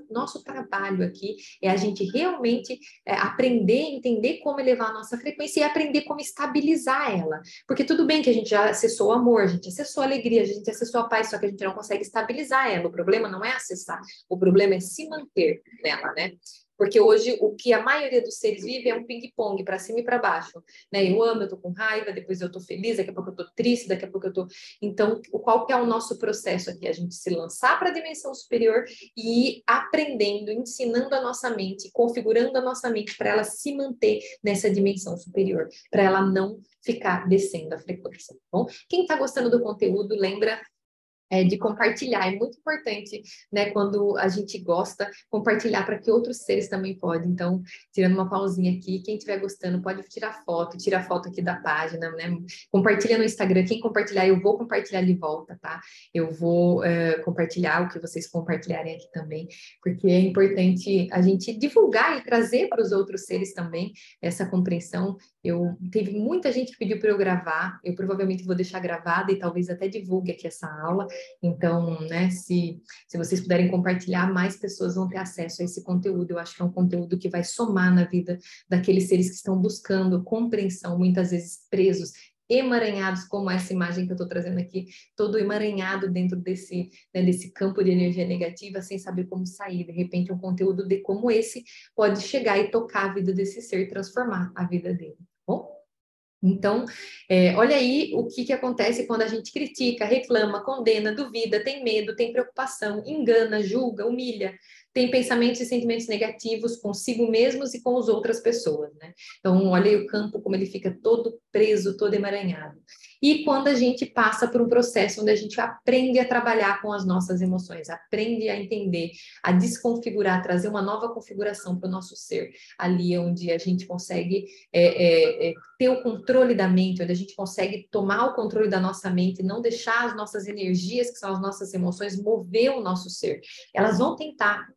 nosso trabalho aqui é a gente realmente aprender, entender como elevar a nossa frequência e aprender como estabilizar ela. Porque tudo bem que a gente já acessou o amor, a gente acessou a alegria, a gente acessou a paz, só que a gente não consegue estabilizar ela. O problema não é acessar, o problema é se manter nela, né? Porque hoje o que a maioria dos seres vive é um ping-pong para cima e para baixo, né? Eu amo, eu tô com raiva, depois eu tô feliz, daqui a pouco eu tô triste, daqui a pouco eu tô. Então, qual que é o nosso processo aqui? A gente se lançar para a dimensão superior e ir aprendendo, ensinando a nossa mente, configurando a nossa mente para ela se manter nessa dimensão superior, para ela não ficar descendo a frequência, tá bom? Quem está gostando do conteúdo, lembra de compartilhar. É muito importante, né, quando a gente gosta, compartilhar para que outros seres também podem. Então, tirando uma pausinha aqui, quem estiver gostando pode tirar foto, tira a foto aqui da página, né? Compartilha no Instagram. Quem compartilhar, eu vou compartilhar de volta, tá? Eu vou compartilhar o que vocês compartilharem aqui também, porque é importante a gente divulgar e trazer para os outros seres também essa compreensão. Teve muita gente que pediu para eu gravar, eu provavelmente vou deixar gravada e talvez até divulgue aqui essa aula. Então, né, se vocês puderem compartilhar, mais pessoas vão ter acesso a esse conteúdo. Eu acho que é um conteúdo que vai somar na vida daqueles seres que estão buscando compreensão, muitas vezes presos, emaranhados, como essa imagem que eu estou trazendo aqui, todo emaranhado dentro desse campo de energia negativa, sem saber como sair. De repente, um conteúdo como esse pode chegar e tocar a vida desse ser, transformar a vida dele, tá bom? Então, olha aí o que acontece quando a gente critica, reclama, condena, duvida, tem medo, tem preocupação, engana, julga, humilha, tem pensamentos e sentimentos negativos consigo mesmos e com as outras pessoas, né? Então, olha aí o campo como ele fica todo preso, todo emaranhado. E quando a gente passa por um processo onde a gente aprende a trabalhar com as nossas emoções, aprende a entender, a desconfigurar, trazer uma nova configuração para o nosso ser, ali onde a gente consegue ter o controle da mente, onde a gente consegue tomar o controle da nossa mente, não deixar as nossas energias, que são as nossas emoções, mover o nosso ser. Elas vão tentar.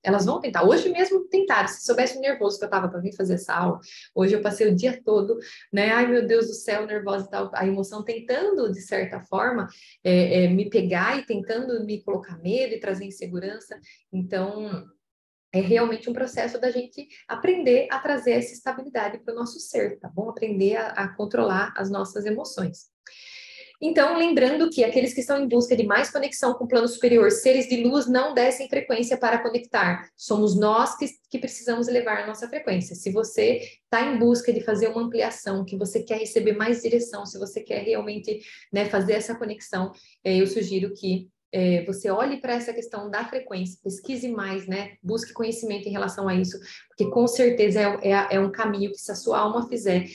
Hoje mesmo tentaram. Se soubesse o nervoso que eu estava para vir fazer essa aula, hoje eu passei o dia todo, né? Ai, meu Deus do céu, nervosa e tal. A emoção tentando, de certa forma, me pegar e tentando me colocar medo e trazer insegurança. Então, é realmente um processo da gente aprender a trazer essa estabilidade para o nosso ser, tá bom? Aprender a controlar as nossas emoções. Então, lembrando que aqueles que estão em busca de mais conexão com o plano superior, seres de luz, não descem frequência para conectar. Somos nós que precisamos elevar a nossa frequência. Se você está em busca de fazer uma ampliação, que você quer receber mais direção, se você quer realmente, né, fazer essa conexão, eu sugiro que você olhe para essa questão da frequência, pesquise mais, né? Busque conhecimento em relação a isso, porque com certeza é um caminho que, se a sua alma fizer,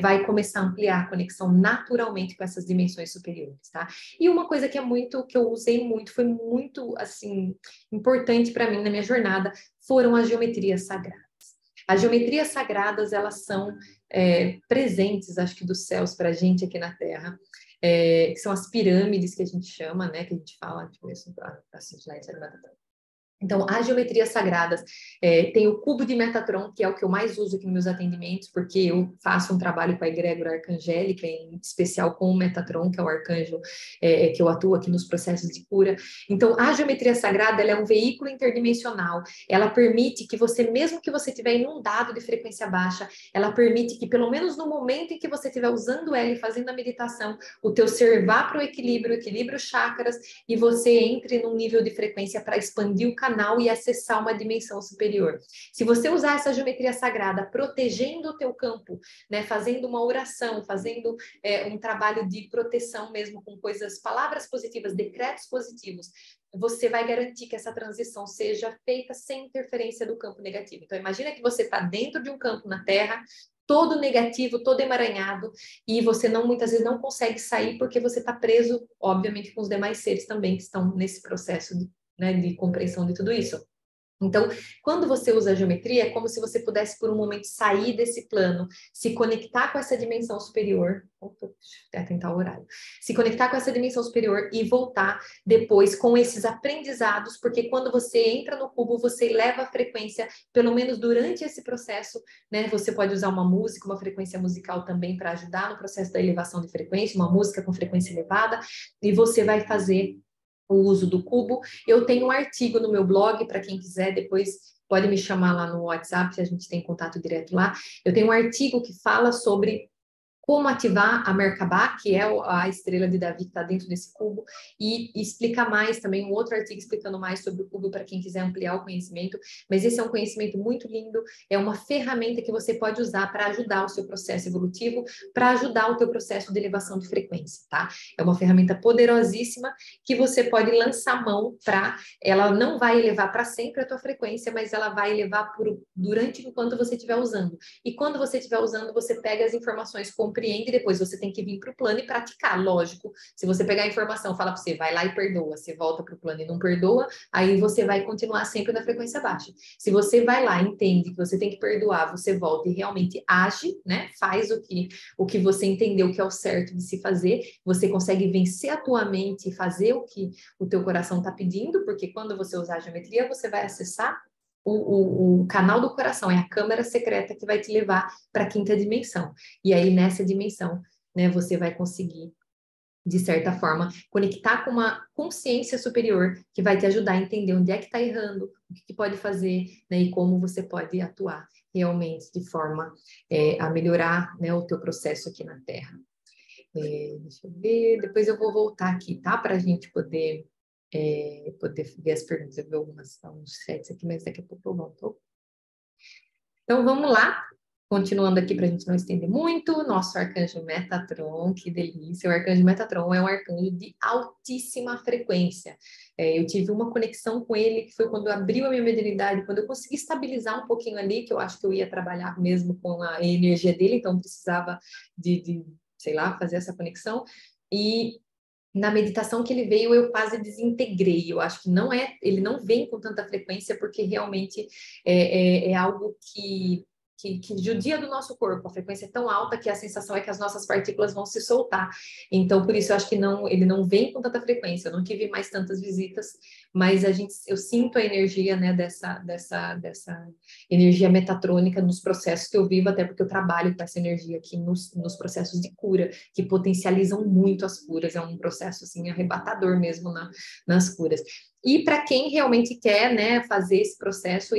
vai começar a ampliar a conexão naturalmente com essas dimensões superiores, tá? E uma coisa que que eu usei muito, foi muito, assim, importante para mim na minha jornada, foram as geometrias sagradas. As geometrias sagradas, elas são presentes, acho que dos céus para a gente aqui na Terra, que são as pirâmides que a gente chama, né, que a gente fala, tipo, assim, então, as geometrias sagradas, tem o cubo de Metatron, que é o que eu mais uso aqui nos meus atendimentos, porque eu faço um trabalho com a egrégora arcangélica, em especial com o Metatron, que é o arcanjo que eu atuo aqui nos processos de cura. Então, a geometria sagrada, ela é um veículo interdimensional, ela permite que você, mesmo que você estiver inundado de frequência baixa, ela permite que, pelo menos no momento em que você estiver usando ela e fazendo a meditação, o teu ser vá para o equilíbrio os chakras, e você entre num nível de frequência para expandir o canal e acessar uma dimensão superior. Se você usar essa geometria sagrada, protegendo o teu campo, né, fazendo uma oração, fazendo um trabalho de proteção mesmo com coisas, palavras positivas, decretos positivos, você vai garantir que essa transição seja feita sem interferência do campo negativo. Então, imagina que você está dentro de um campo na Terra, todo negativo, todo emaranhado, e você muitas vezes não consegue sair porque você está preso, obviamente, com os demais seres também que estão nesse processo de compreensão de tudo isso. Então, quando você usa a geometria, é como se você pudesse, por um momento, sair desse plano, se conectar com essa dimensão superior. Opa, deixa eu até tentar o horário. Se conectar com essa dimensão superior e voltar depois com esses aprendizados, porque quando você entra no cubo, você eleva a frequência, pelo menos durante esse processo, né? Você pode usar uma música, uma frequência musical também para ajudar no processo da elevação de frequência, uma música com frequência elevada, e você vai fazer o uso do cubo. Eu tenho um artigo no meu blog, para quem quiser, depois pode me chamar lá no WhatsApp, a gente tem contato direto lá. Eu tenho um artigo que fala sobre como ativar a Merkabah, que é a estrela de Davi que está dentro desse cubo, e explica mais também, um outro artigo explicando mais sobre o cubo para quem quiser ampliar o conhecimento, mas esse é um conhecimento muito lindo, é uma ferramenta que você pode usar para ajudar o seu processo evolutivo, para ajudar o teu processo de elevação de frequência, tá? É uma ferramenta poderosíssima que você pode lançar mão para, ela não vai elevar para sempre a tua frequência, mas ela vai elevar durante enquanto você estiver usando. E quando você estiver usando, você pega as informações, compreende, e depois você tem que vir para o plano e praticar, lógico. Se você pegar a informação, fala para você, vai lá e perdoa, você volta para o plano e não perdoa, aí você vai continuar sempre na frequência baixa. Se você vai lá, entende que você tem que perdoar, você volta e realmente age, né? Faz o que você entendeu que é o certo de se fazer, você consegue vencer a tua mente e fazer o que o teu coração está pedindo, porque quando você usar a geometria, você vai acessar o canal do coração, é a câmara secreta que vai te levar para a quinta dimensão. E aí, nessa dimensão, né, você vai conseguir, de certa forma, conectar com uma consciência superior que vai te ajudar a entender onde é que está errando, o que pode fazer, né, e como você pode atuar realmente de forma a melhorar, né, o teu processo aqui na Terra. Deixa eu ver, depois eu vou voltar aqui, tá? Para a gente poder ver as perguntas. Eu vi alguns chats aqui, mas daqui a pouco eu volto. Então, vamos lá. Continuando aqui para a gente não estender muito, nosso arcanjo Metatron, que delícia. O arcanjo Metatron é um arcanjo de altíssima frequência. Eu tive uma conexão com ele, que foi quando abriu a minha mediunidade, quando eu consegui estabilizar um pouquinho ali, que eu acho que eu ia trabalhar mesmo com a energia dele, então precisava sei lá, fazer essa conexão. E na meditação que ele veio, eu quase desintegrei. Eu acho que ele não vem com tanta frequência, porque realmente é algo que judia do nosso corpo. A frequência é tão alta que a sensação é que as nossas partículas vão se soltar. Então, por isso, eu acho que ele não vem com tanta frequência. Eu não tive mais tantas visitas, mas eu sinto a energia, né, dessa energia metatrônica nos processos que eu vivo, até porque eu trabalho com essa energia aqui nos processos de cura, que potencializam muito as curas. É um processo, assim, arrebatador mesmo nas curas. E para quem realmente quer, né, fazer esse processo,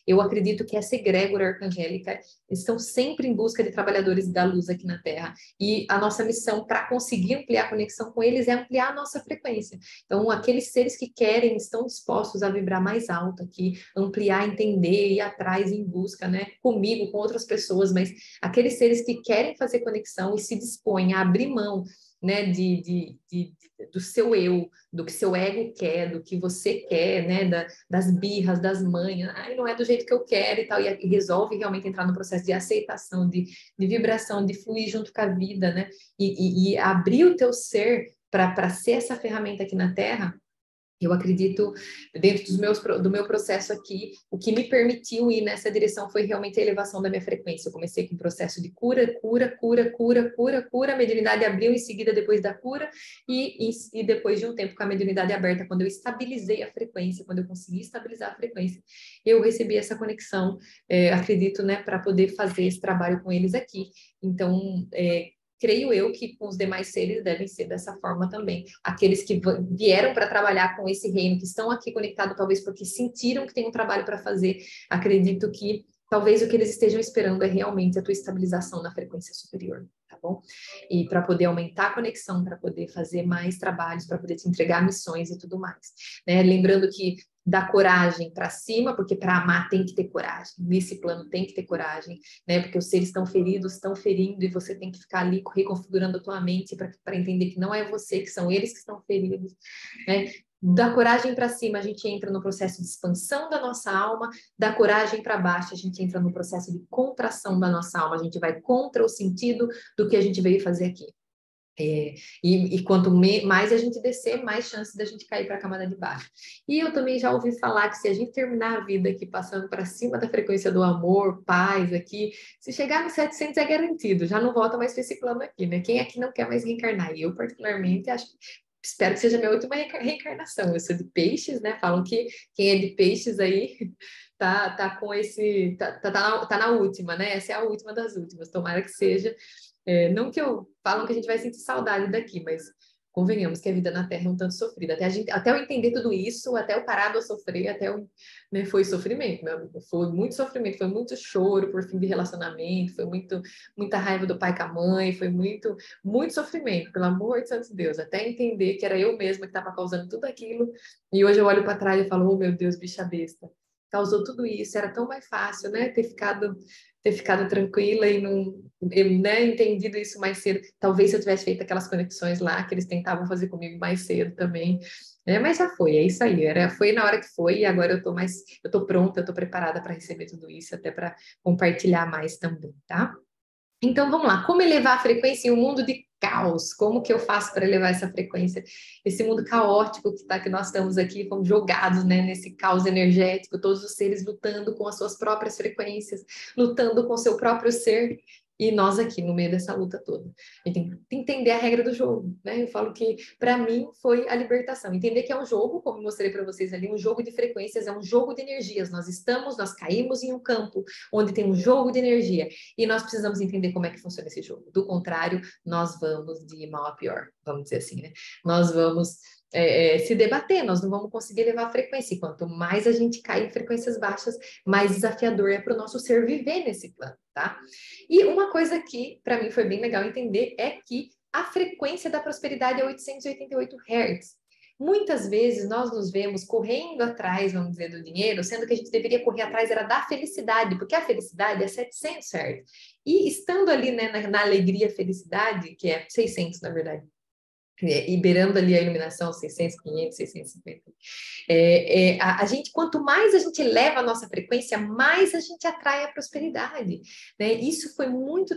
eu acredito que essa egrégora arcangélica estão sempre em busca de trabalhadores da luz aqui na Terra. E a nossa missão para conseguir ampliar a conexão com eles é ampliar a nossa frequência. Então, aqueles seres que querem, estão dispostos a vibrar mais alto aqui, ampliar, entender, ir atrás em busca, né, comigo, com outras pessoas, mas aqueles seres que querem fazer conexão e se dispõem a abrir mão, né, do seu eu, do que seu ego quer, do que você quer, né, das birras, das manhas, ai, não é do jeito que eu quero e tal, e resolve realmente entrar no processo de aceitação, de vibração, de fluir junto com a vida, né, e abrir o teu ser para ser essa ferramenta aqui na Terra. Eu acredito, dentro do meu processo aqui, o que me permitiu ir nessa direção foi realmente a elevação da minha frequência. Eu comecei com um processo de cura, a mediunidade abriu em seguida depois da cura, e depois de um tempo com a mediunidade aberta, quando eu estabilizei a frequência, quando eu consegui estabilizar a frequência, eu recebi essa conexão, acredito, né, para poder fazer esse trabalho com eles aqui. Então, creio eu que com os demais seres devem ser dessa forma também. Aqueles que vieram para trabalhar com esse reino, que estão aqui conectados, talvez porque sentiram que tem um trabalho para fazer, acredito que talvez o que eles estejam esperando é realmente a tua estabilização na frequência superior, tá bom? E para poder aumentar a conexão, para poder fazer mais trabalhos, para poder te entregar missões e tudo mais, né? Lembrando que dá coragem para cima, porque para amar tem que ter coragem, nesse plano tem que ter coragem, né? Porque os seres estão feridos, estão ferindo, e você tem que ficar ali reconfigurando a tua mente para entender que não é você, que são eles que estão feridos, né? Da coragem para cima, a gente entra no processo de expansão da nossa alma, da coragem para baixo, a gente entra no processo de contração da nossa alma, a gente vai contra o sentido do que a gente veio fazer aqui. E quanto mais a gente descer, mais chance da gente cair para a camada de baixo. E eu também já ouvi falar que se a gente terminar a vida aqui passando para cima da frequência do amor, paz aqui, se chegar no 700 é garantido, já não volta mais para esse plano aqui, né? Quem aqui não quer mais reencarnar? E eu, particularmente, espero que seja minha última reencarnação. Eu sou de peixes, né? Falam que quem é de peixes aí tá com esse. Tá na última, né? Essa é a última das últimas. Tomara que seja. Não que eu falam que a gente vai sentir saudade daqui, mas convenhamos que a vida na Terra é um tanto sofrida. Até eu entender tudo isso, até eu parar de sofrer, né, foi sofrimento, meu amigo. Foi muito sofrimento, foi muito choro por fim de relacionamento, foi muita raiva do pai com a mãe, foi muito sofrimento, pelo amor de Santo Deus, até entender que era eu mesma que estava causando tudo aquilo. E hoje eu olho para trás e falo, oh meu Deus, bicha besta, causou tudo isso, era tão mais fácil, né, ter ficado tranquila e não, né, entendido isso mais cedo. Talvez se eu tivesse feito aquelas conexões lá que eles tentavam fazer comigo mais cedo também. Mas já foi, é isso aí. Foi na hora que foi e agora eu tô pronta, eu tô preparada para receber tudo isso, até para compartilhar mais também, tá? Então vamos lá, como elevar a frequência em um mundo de caos? Como que eu faço para elevar essa frequência? Esse mundo caótico que nós estamos aqui, fomos jogados, né, nesse caos energético, todos os seres lutando com as suas próprias frequências, lutando com o seu próprio ser. E nós aqui no meio dessa luta toda. A gente tem que entender a regra do jogo, né? Eu falo que para mim foi a libertação. Entender que é um jogo, como eu mostrei para vocês ali, um jogo de frequências, é um jogo de energias. Nós caímos em um campo onde tem um jogo de energia. E nós precisamos entender como é que funciona esse jogo. Do contrário, nós vamos de mal a pior, vamos dizer assim, né? Nós vamos se debater, nós não vamos conseguir levar a frequência. E quanto mais a gente cai em frequências baixas, mais desafiador é para o nosso ser viver nesse plano, tá? E uma coisa que para mim foi bem legal entender é que a frequência da prosperidade é 888 Hz. Muitas vezes nós nos vemos correndo atrás, vamos dizer, do dinheiro, sendo que a gente deveria correr atrás era da felicidade, porque a felicidade é 700 Hz. E estando ali, né, na alegria, felicidade, que é 600, na verdade, e beirando ali a iluminação, 600, 500, 650. A gente, quanto mais a gente eleva a nossa frequência, mais a gente atrai a prosperidade, né? Isso foi muito,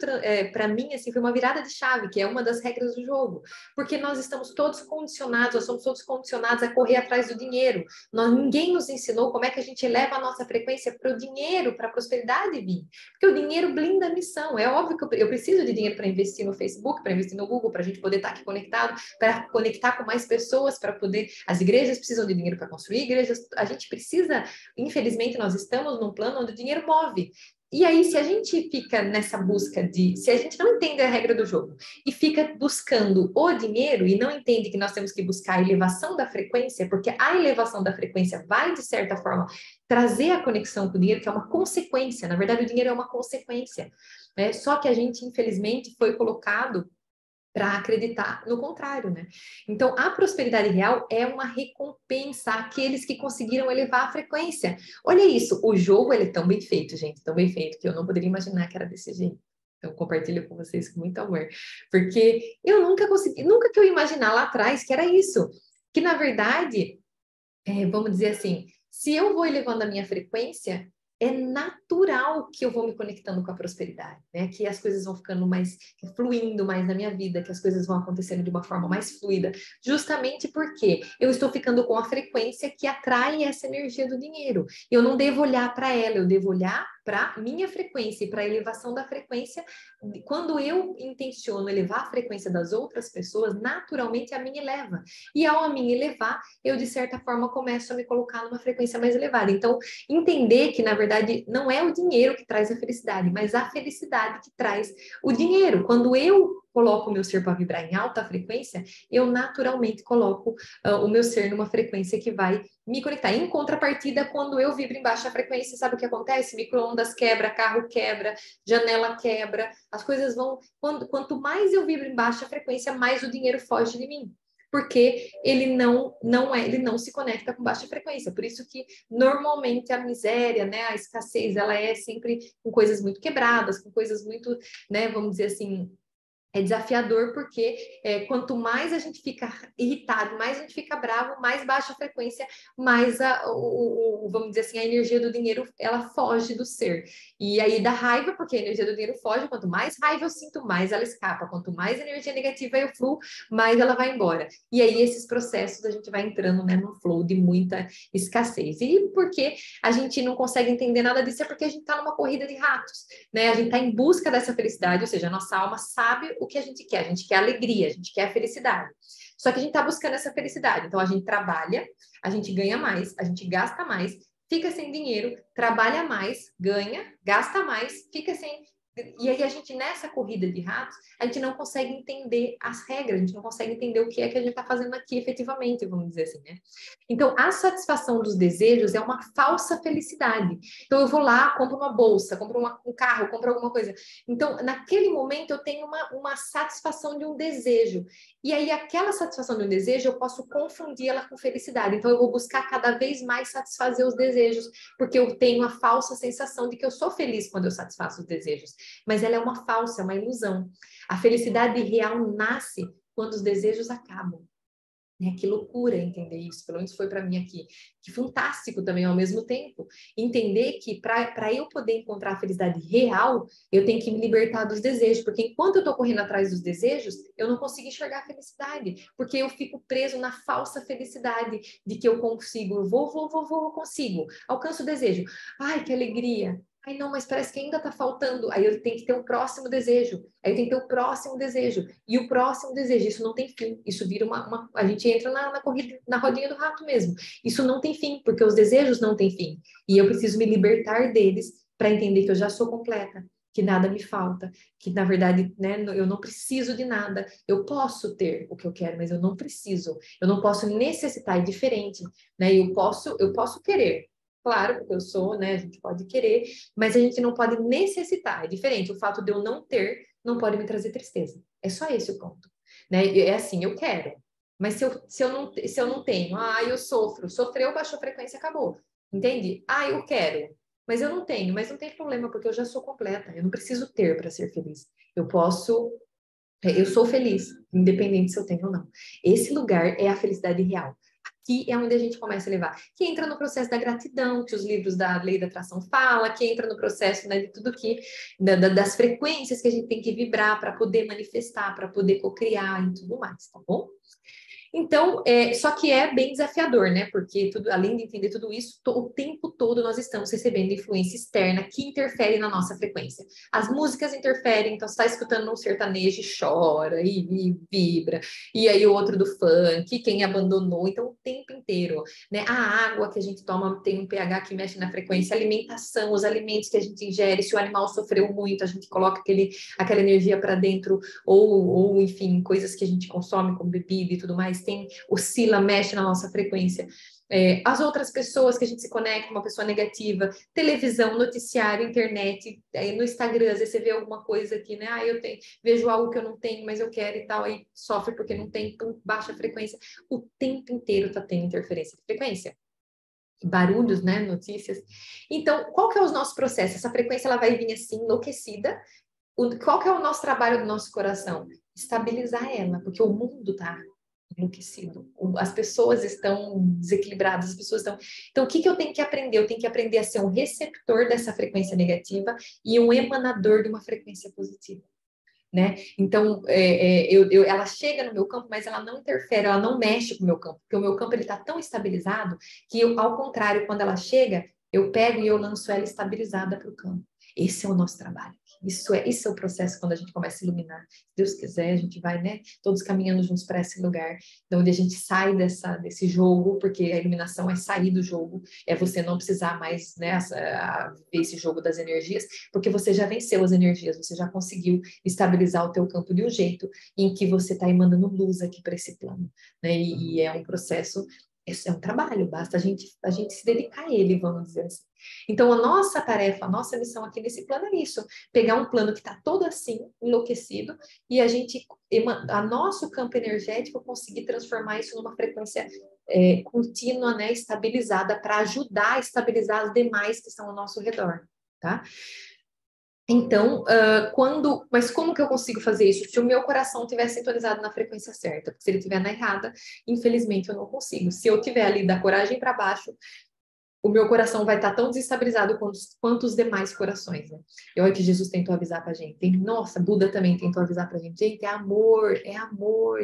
para mim, assim, foi uma virada de chave, que é uma das regras do jogo, porque nós estamos todos condicionados, nós somos todos condicionados a correr atrás do dinheiro. Ninguém nos ensinou como é que a gente eleva a nossa frequência para o dinheiro, para a prosperidade vir, porque o dinheiro blinda a missão. É óbvio que eu preciso de dinheiro para investir no Facebook, para investir no Google, para a gente poder estar aqui conectado, para conectar com mais pessoas, para poder. As igrejas precisam de dinheiro para construir igrejas. A gente precisa, infelizmente, nós estamos num plano onde o dinheiro move. E aí, se a gente fica nessa busca se a gente não entende a regra do jogo e fica buscando o dinheiro e não entende que nós temos que buscar a elevação da frequência, porque a elevação da frequência vai, de certa forma, trazer a conexão com o dinheiro, que é uma consequência. Na verdade, o dinheiro é uma consequência, né? Só que a gente, infelizmente, foi colocado para acreditar no contrário, né? Então, a prosperidade real é uma recompensa àqueles que conseguiram elevar a frequência. Olha isso, o jogo ele é tão bem feito, gente, tão bem feito, que eu não poderia imaginar que era desse jeito. Então, compartilho com vocês com muito amor. Porque eu nunca consegui, nunca que eu ia imaginar lá atrás que era isso. Que, na verdade, vamos dizer assim, se eu vou elevando a minha frequência, é natural que eu vou me conectando com a prosperidade, né? Que as coisas vão ficando mais, fluindo mais na minha vida, que as coisas vão acontecendo de uma forma mais fluida, justamente porque eu estou ficando com a frequência que atrai essa energia do dinheiro. Eu não devo olhar para ela, eu devo olhar para minha frequência e para a elevação da frequência. Quando eu intenciono elevar a frequência das outras pessoas, naturalmente a minha eleva. E ao a minha elevar, eu de certa forma começo a me colocar numa frequência mais elevada. Então, entender que na verdade não é o dinheiro que traz a felicidade, mas a felicidade que traz o dinheiro. Quando eu coloco o meu ser para vibrar em alta frequência, eu naturalmente coloco o meu ser numa frequência que vai me conectar. Em contrapartida, quando eu vibro em baixa frequência, sabe o que acontece? Micro-ondas quebra, carro quebra, janela quebra, as coisas vão. Quanto mais eu vibro em baixa frequência, mais o dinheiro foge de mim. Porque ele não se conecta com baixa frequência. Por isso que normalmente a miséria, né, a escassez, ela é sempre com coisas muito quebradas, com coisas muito, né, vamos dizer assim, é desafiador porque quanto mais a gente fica irritado, mais a gente fica bravo, mais baixa a frequência, mais vamos dizer assim, a energia do dinheiro ela foge do ser. E aí dá raiva, porque a energia do dinheiro foge, quanto mais raiva eu sinto, mais ela escapa. Quanto mais energia negativa eu fluo, mais ela vai embora. E aí esses processos a gente vai entrando, né, num flow de muita escassez. E porque a gente não consegue entender nada disso é porque a gente está numa corrida de ratos, né? A gente está em busca dessa felicidade, ou seja, a nossa alma sabe o que a gente quer alegria, a gente quer a felicidade. Só que a gente está buscando essa felicidade. Então a gente trabalha, a gente ganha mais, a gente gasta mais, fica sem dinheiro, trabalha mais, ganha, gasta mais, fica sem. E aí a gente, nessa corrida de ratos, a gente não consegue entender as regras, a gente não consegue entender o que é que a gente está fazendo aqui efetivamente, vamos dizer assim, né? Então, a satisfação dos desejos é uma falsa felicidade. Então, eu vou lá, compro uma bolsa, compro um carro, compro alguma coisa. Então, naquele momento, eu tenho uma satisfação de um desejo. E aí, aquela satisfação de um desejo, eu posso confundi-la com felicidade. Então, eu vou buscar cada vez mais satisfazer os desejos, porque eu tenho a falsa sensação de que eu sou feliz quando eu satisfaço os desejos. Mas ela é uma falsa, é uma ilusão. A felicidade real nasce quando os desejos acabam. Que loucura entender isso, pelo menos foi para mim aqui. Que fantástico também ao mesmo tempo. Entender que para eu poder encontrar a felicidade real, eu tenho que me libertar dos desejos, porque enquanto eu estou correndo atrás dos desejos, eu não consigo enxergar a felicidade, porque eu fico preso na falsa felicidade de que eu consigo, eu vou, consigo, alcanço o desejo. Ai, que alegria! Ai, não, mas parece que ainda está faltando. Aí eu tenho que ter um próximo desejo. Aí eu tenho que ter o próximo desejo. E o próximo desejo. Isso não tem fim. Isso vira a gente entra na corrida, na rodinha do rato mesmo. Isso não tem fim, porque os desejos não têm fim. E eu preciso me libertar deles para entender que eu já sou completa, que nada me falta, que na verdade, né, eu não preciso de nada. Eu posso ter o que eu quero, mas eu não preciso. Eu não posso necessitar, é diferente, né? Eu posso querer. Claro, porque eu sou, né? A gente pode querer, mas a gente não pode necessitar. É diferente. O fato de eu não ter não pode me trazer tristeza. É só esse o ponto, né? É assim, eu quero. Mas se eu não tenho, eu sofro. Sofreu, baixou frequência, acabou. Entende? Eu quero. Mas eu não tenho. Mas não tem problema, porque eu já sou completa. Eu não preciso ter para ser feliz. Eu sou feliz, independente se eu tenho ou não. Esse lugar é a felicidade real. Aqui é onde a gente começa a levar. Que entra no processo da gratidão, que os livros da Lei da Atração falam, que entra no processo, né, de tudo que, das frequências que a gente tem que vibrar para poder manifestar, para poder cocriar e tudo mais, tá bom? Então, só que é bem desafiador, né? Porque além de entender tudo isso, o tempo todo nós estamos recebendo influência externa que interfere na nossa frequência. As músicas interferem, então você está escutando um sertanejo e chora e vibra, e aí o outro do funk, quem abandonou, então o tempo inteiro, né? A água que a gente toma tem um pH que mexe na frequência, a alimentação, os alimentos que a gente ingere, se o animal sofreu muito, a gente coloca aquela energia para dentro, ou enfim, coisas que a gente consome como bebida e tudo mais, oscila, mexe na nossa frequência. As outras pessoas que a gente se conecta, uma pessoa negativa, televisão, noticiário, internet, no Instagram, às vezes você vê alguma coisa aqui, né? Vejo algo que eu não tenho, mas eu quero e tal, aí sofre porque não tem, baixa frequência. O tempo inteiro tá tendo interferência de frequência. Barulhos, né? Notícias. Então, qual que é o nosso processo? Essa frequência ela vai vir assim, enlouquecida, qual que é o nosso trabalho do nosso coração? Estabilizar ela, porque o mundo está enlouquecido, as pessoas estão desequilibradas, as pessoas estão... Então, o que que eu tenho que aprender? Eu tenho que aprender a ser um receptor dessa frequência negativa e um emanador de uma frequência positiva. Né? Então, ela chega no meu campo, mas ela não interfere, ela não mexe com o meu campo, porque o meu campo está tão estabilizado que, ao contrário, quando ela chega, eu pego e eu lanço ela estabilizada para o campo. Esse é o nosso trabalho. Isso é o processo quando a gente começa a iluminar. Se Deus quiser, a gente vai, né, todos caminhando juntos para esse lugar, de onde a gente sai desse jogo, porque a iluminação é sair do jogo, é você não precisar mais, né, ver esse jogo das energias, porque você já venceu as energias, você já conseguiu estabilizar o teu campo de um jeito em que você está emanando luz aqui para esse plano, né? E é um processo, é um trabalho, basta a gente se dedicar a ele, vamos dizer assim. Então, a nossa tarefa, a nossa missão aqui nesse plano é isso: pegar um plano que está todo assim, enlouquecido, e a gente, a nosso campo energético, conseguir transformar isso numa frequência contínua, né, estabilizada, para ajudar a estabilizar as demais que estão ao nosso redor, tá? Então, mas como que eu consigo fazer isso? Se o meu coração estiver sintonizado na frequência certa, porque se ele estiver na errada, infelizmente eu não consigo. Se eu tiver ali da coragem para baixo, o meu coração vai estar tão desestabilizado quanto os demais corações, né? E olha que Jesus tentou avisar pra gente. Nossa, Buda também tentou avisar pra gente. Gente, é amor,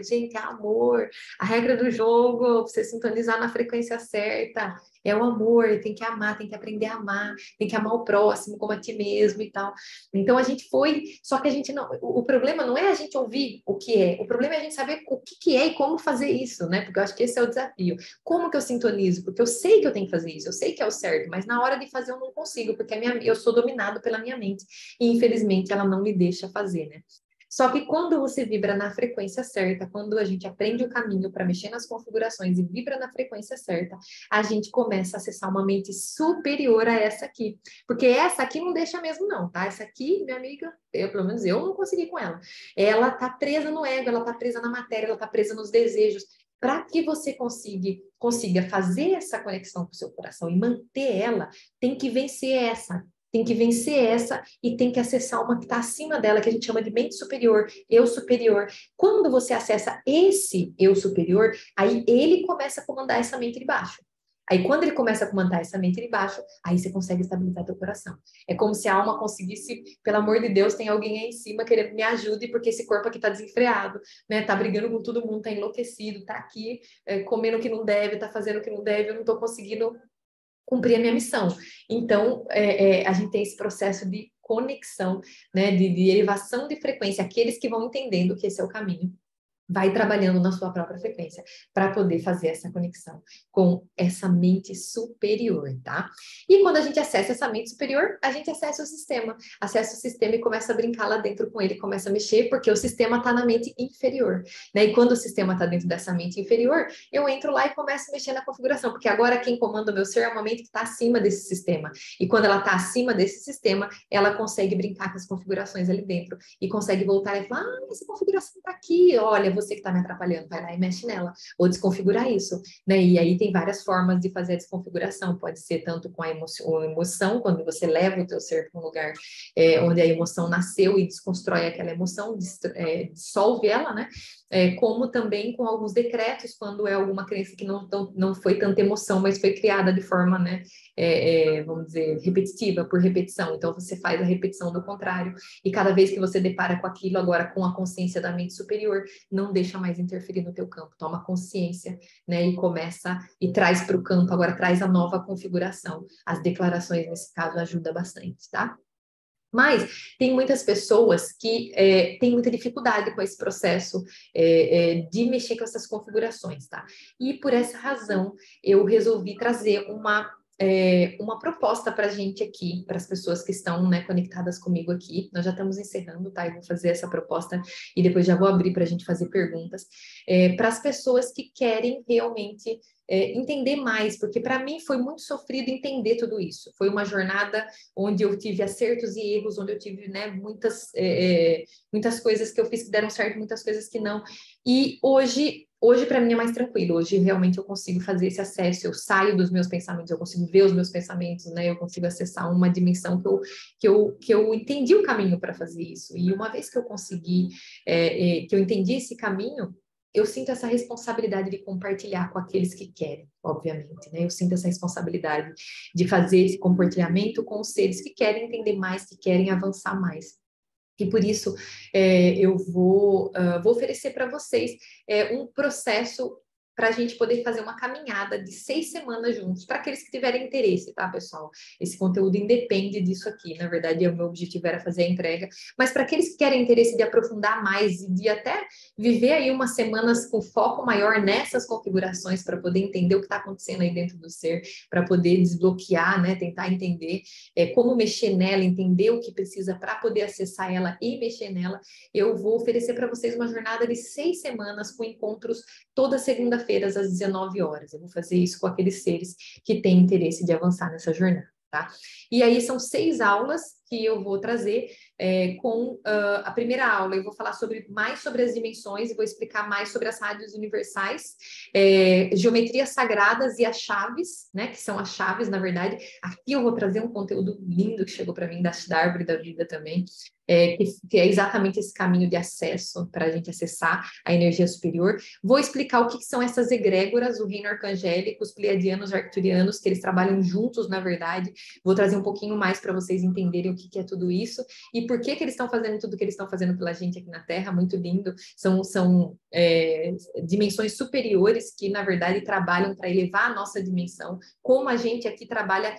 gente, é amor. A regra do jogo, você sintonizar na frequência certa, é o amor, tem que amar, tem que aprender a amar, tem que amar o próximo como a ti mesmo e tal. Então a gente foi, só que a gente não, o problema não é a gente ouvir o que é, o problema é a gente saber o que é e como fazer isso, né? Porque eu acho que esse é o desafio. Como que eu sintonizo? Porque eu sei que eu tenho que fazer isso, eu sei que é o certo, mas na hora de fazer eu não consigo, porque eu sou dominado pela minha mente e infelizmente ela não me deixa fazer, né? Só que quando você vibra na frequência certa, quando a gente aprende o caminho para mexer nas configurações e vibra na frequência certa, a gente começa a acessar uma mente superior a essa aqui. Porque essa aqui não deixa mesmo não, tá? Essa aqui, minha amiga, pelo menos eu não consegui com ela. Ela tá presa no ego, ela tá presa na matéria, ela tá presa nos desejos. Para que você consiga fazer essa conexão com o seu coração e manter ela, tem que vencer essa. Tem que vencer essa e tem que acessar uma que está acima dela, que a gente chama de mente superior, eu superior. Quando você acessa esse eu superior, aí ele começa a comandar essa mente de baixo. Aí, quando ele começa a comandar essa mente de baixo, aí você consegue estabilizar teu coração. É como se a alma conseguisse, pelo amor de Deus, tem alguém aí em cima querendo me ajude, porque esse corpo aqui tá desenfreado, né? Tá brigando com todo mundo, tá enlouquecido, tá aqui comendo o que não deve, tá fazendo o que não deve, eu não tô conseguindo cumprir a minha missão. Então, a gente tem esse processo de conexão, né? De elevação de frequência, aqueles que vão entendendo que esse é o caminho. Vai trabalhando na sua própria frequência para poder fazer essa conexão com essa mente superior, tá? E quando a gente acessa essa mente superior, a gente acessa o sistema e começa a brincar lá dentro com ele, começa a mexer, porque o sistema está na mente inferior, né? E quando o sistema está dentro dessa mente inferior, eu entro lá e começo a mexer na configuração, porque agora quem comanda o meu ser é uma mente que está acima desse sistema. E quando ela está acima desse sistema, ela consegue brincar com as configurações ali dentro e consegue voltar e falar: essa configuração está aqui, olha, você que está me atrapalhando, vai lá e mexe nela, ou desconfigurar isso, né? E aí tem várias formas de fazer a desconfiguração, pode ser tanto com a emoção, quando você leva o teu ser para um lugar onde a emoção nasceu e desconstrói aquela emoção, dissolve ela, né? Como também com alguns decretos, quando é alguma crença que não foi tanta emoção, mas foi criada de forma, né, vamos dizer, repetitiva, por repetição. Então, você faz a repetição do contrário, e cada vez que você depara com aquilo, agora com a consciência da mente superior, não deixa mais interferir no teu campo, toma consciência, né, e começa, e traz para o campo, agora traz a nova configuração. As declarações, nesse caso, ajudam bastante, tá? Mas tem muitas pessoas que têm muita dificuldade com esse processo de mexer com essas configurações, tá? E por essa razão eu resolvi trazer uma proposta para a gente aqui, para as pessoas que estão, né, conectadas comigo aqui. Nós já estamos encerrando, tá? Eu vou fazer essa proposta e depois já vou abrir para a gente fazer perguntas. Para as pessoas que querem realmente entender mais, porque para mim foi muito sofrido entender tudo isso. Foi uma jornada onde eu tive acertos e erros, onde eu tive, né, muitas coisas que eu fiz que deram certo, muitas coisas que não. E hoje para mim é mais tranquilo. Hoje realmente eu consigo fazer esse acesso, eu saio dos meus pensamentos, eu consigo ver os meus pensamentos, né? Eu consigo acessar uma dimensão que eu entendi o caminho para fazer isso. E uma vez que eu consegui, que eu entendi esse caminho, eu sinto essa responsabilidade de compartilhar com aqueles que querem, obviamente, né? Eu sinto essa responsabilidade de fazer esse compartilhamento com os seres que querem entender mais, que querem avançar mais. E por isso eu vou oferecer para vocês um processo para a gente poder fazer uma caminhada de 6 semanas juntos, para aqueles que tiverem interesse, tá, pessoal? Esse conteúdo independe disso aqui. Na verdade, o meu objetivo era fazer a entrega, mas para aqueles que querem interesse de aprofundar mais e de até viver aí umas semanas com foco maior nessas configurações para poder entender o que está acontecendo aí dentro do ser, para poder desbloquear, né, tentar entender como mexer nela, entender o que precisa para poder acessar ela e mexer nela, eu vou oferecer para vocês uma jornada de 6 semanas com encontros toda segunda-feira às 19 horas. Eu vou fazer isso com aqueles seres que têm interesse de avançar nessa jornada, tá? E aí são 6 aulas que eu vou trazer a primeira aula eu vou falar mais sobre as dimensões e vou explicar mais sobre as rádios universais, geometrias sagradas e as chaves, né, que são as chaves, na verdade. Aqui eu vou trazer um conteúdo lindo que chegou para mim da árvore da vida também, que é exatamente esse caminho de acesso para a gente acessar a energia superior. Vou explicar o que são essas egrégoras, o reino arcangélico, os pleiadianos, arcturianos, que eles trabalham juntos, na verdade. Vou trazer um pouquinho mais para vocês entenderem o que é tudo isso e por que eles estão fazendo tudo que eles estão fazendo pela gente aqui na Terra. Muito lindo. São dimensões superiores que, na verdade, trabalham para elevar a nossa dimensão. Como a gente aqui trabalha,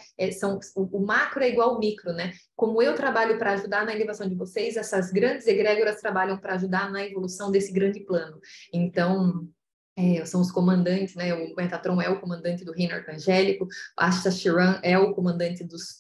o macro é igual ao micro, né? Como eu trabalho para ajudar na elevação de vocês, essas grandes egrégoras trabalham para ajudar na evolução desse grande plano. Então, são os comandantes, né? O Metatron é o comandante do reino arcangélico, Asta Shiran é o comandante dos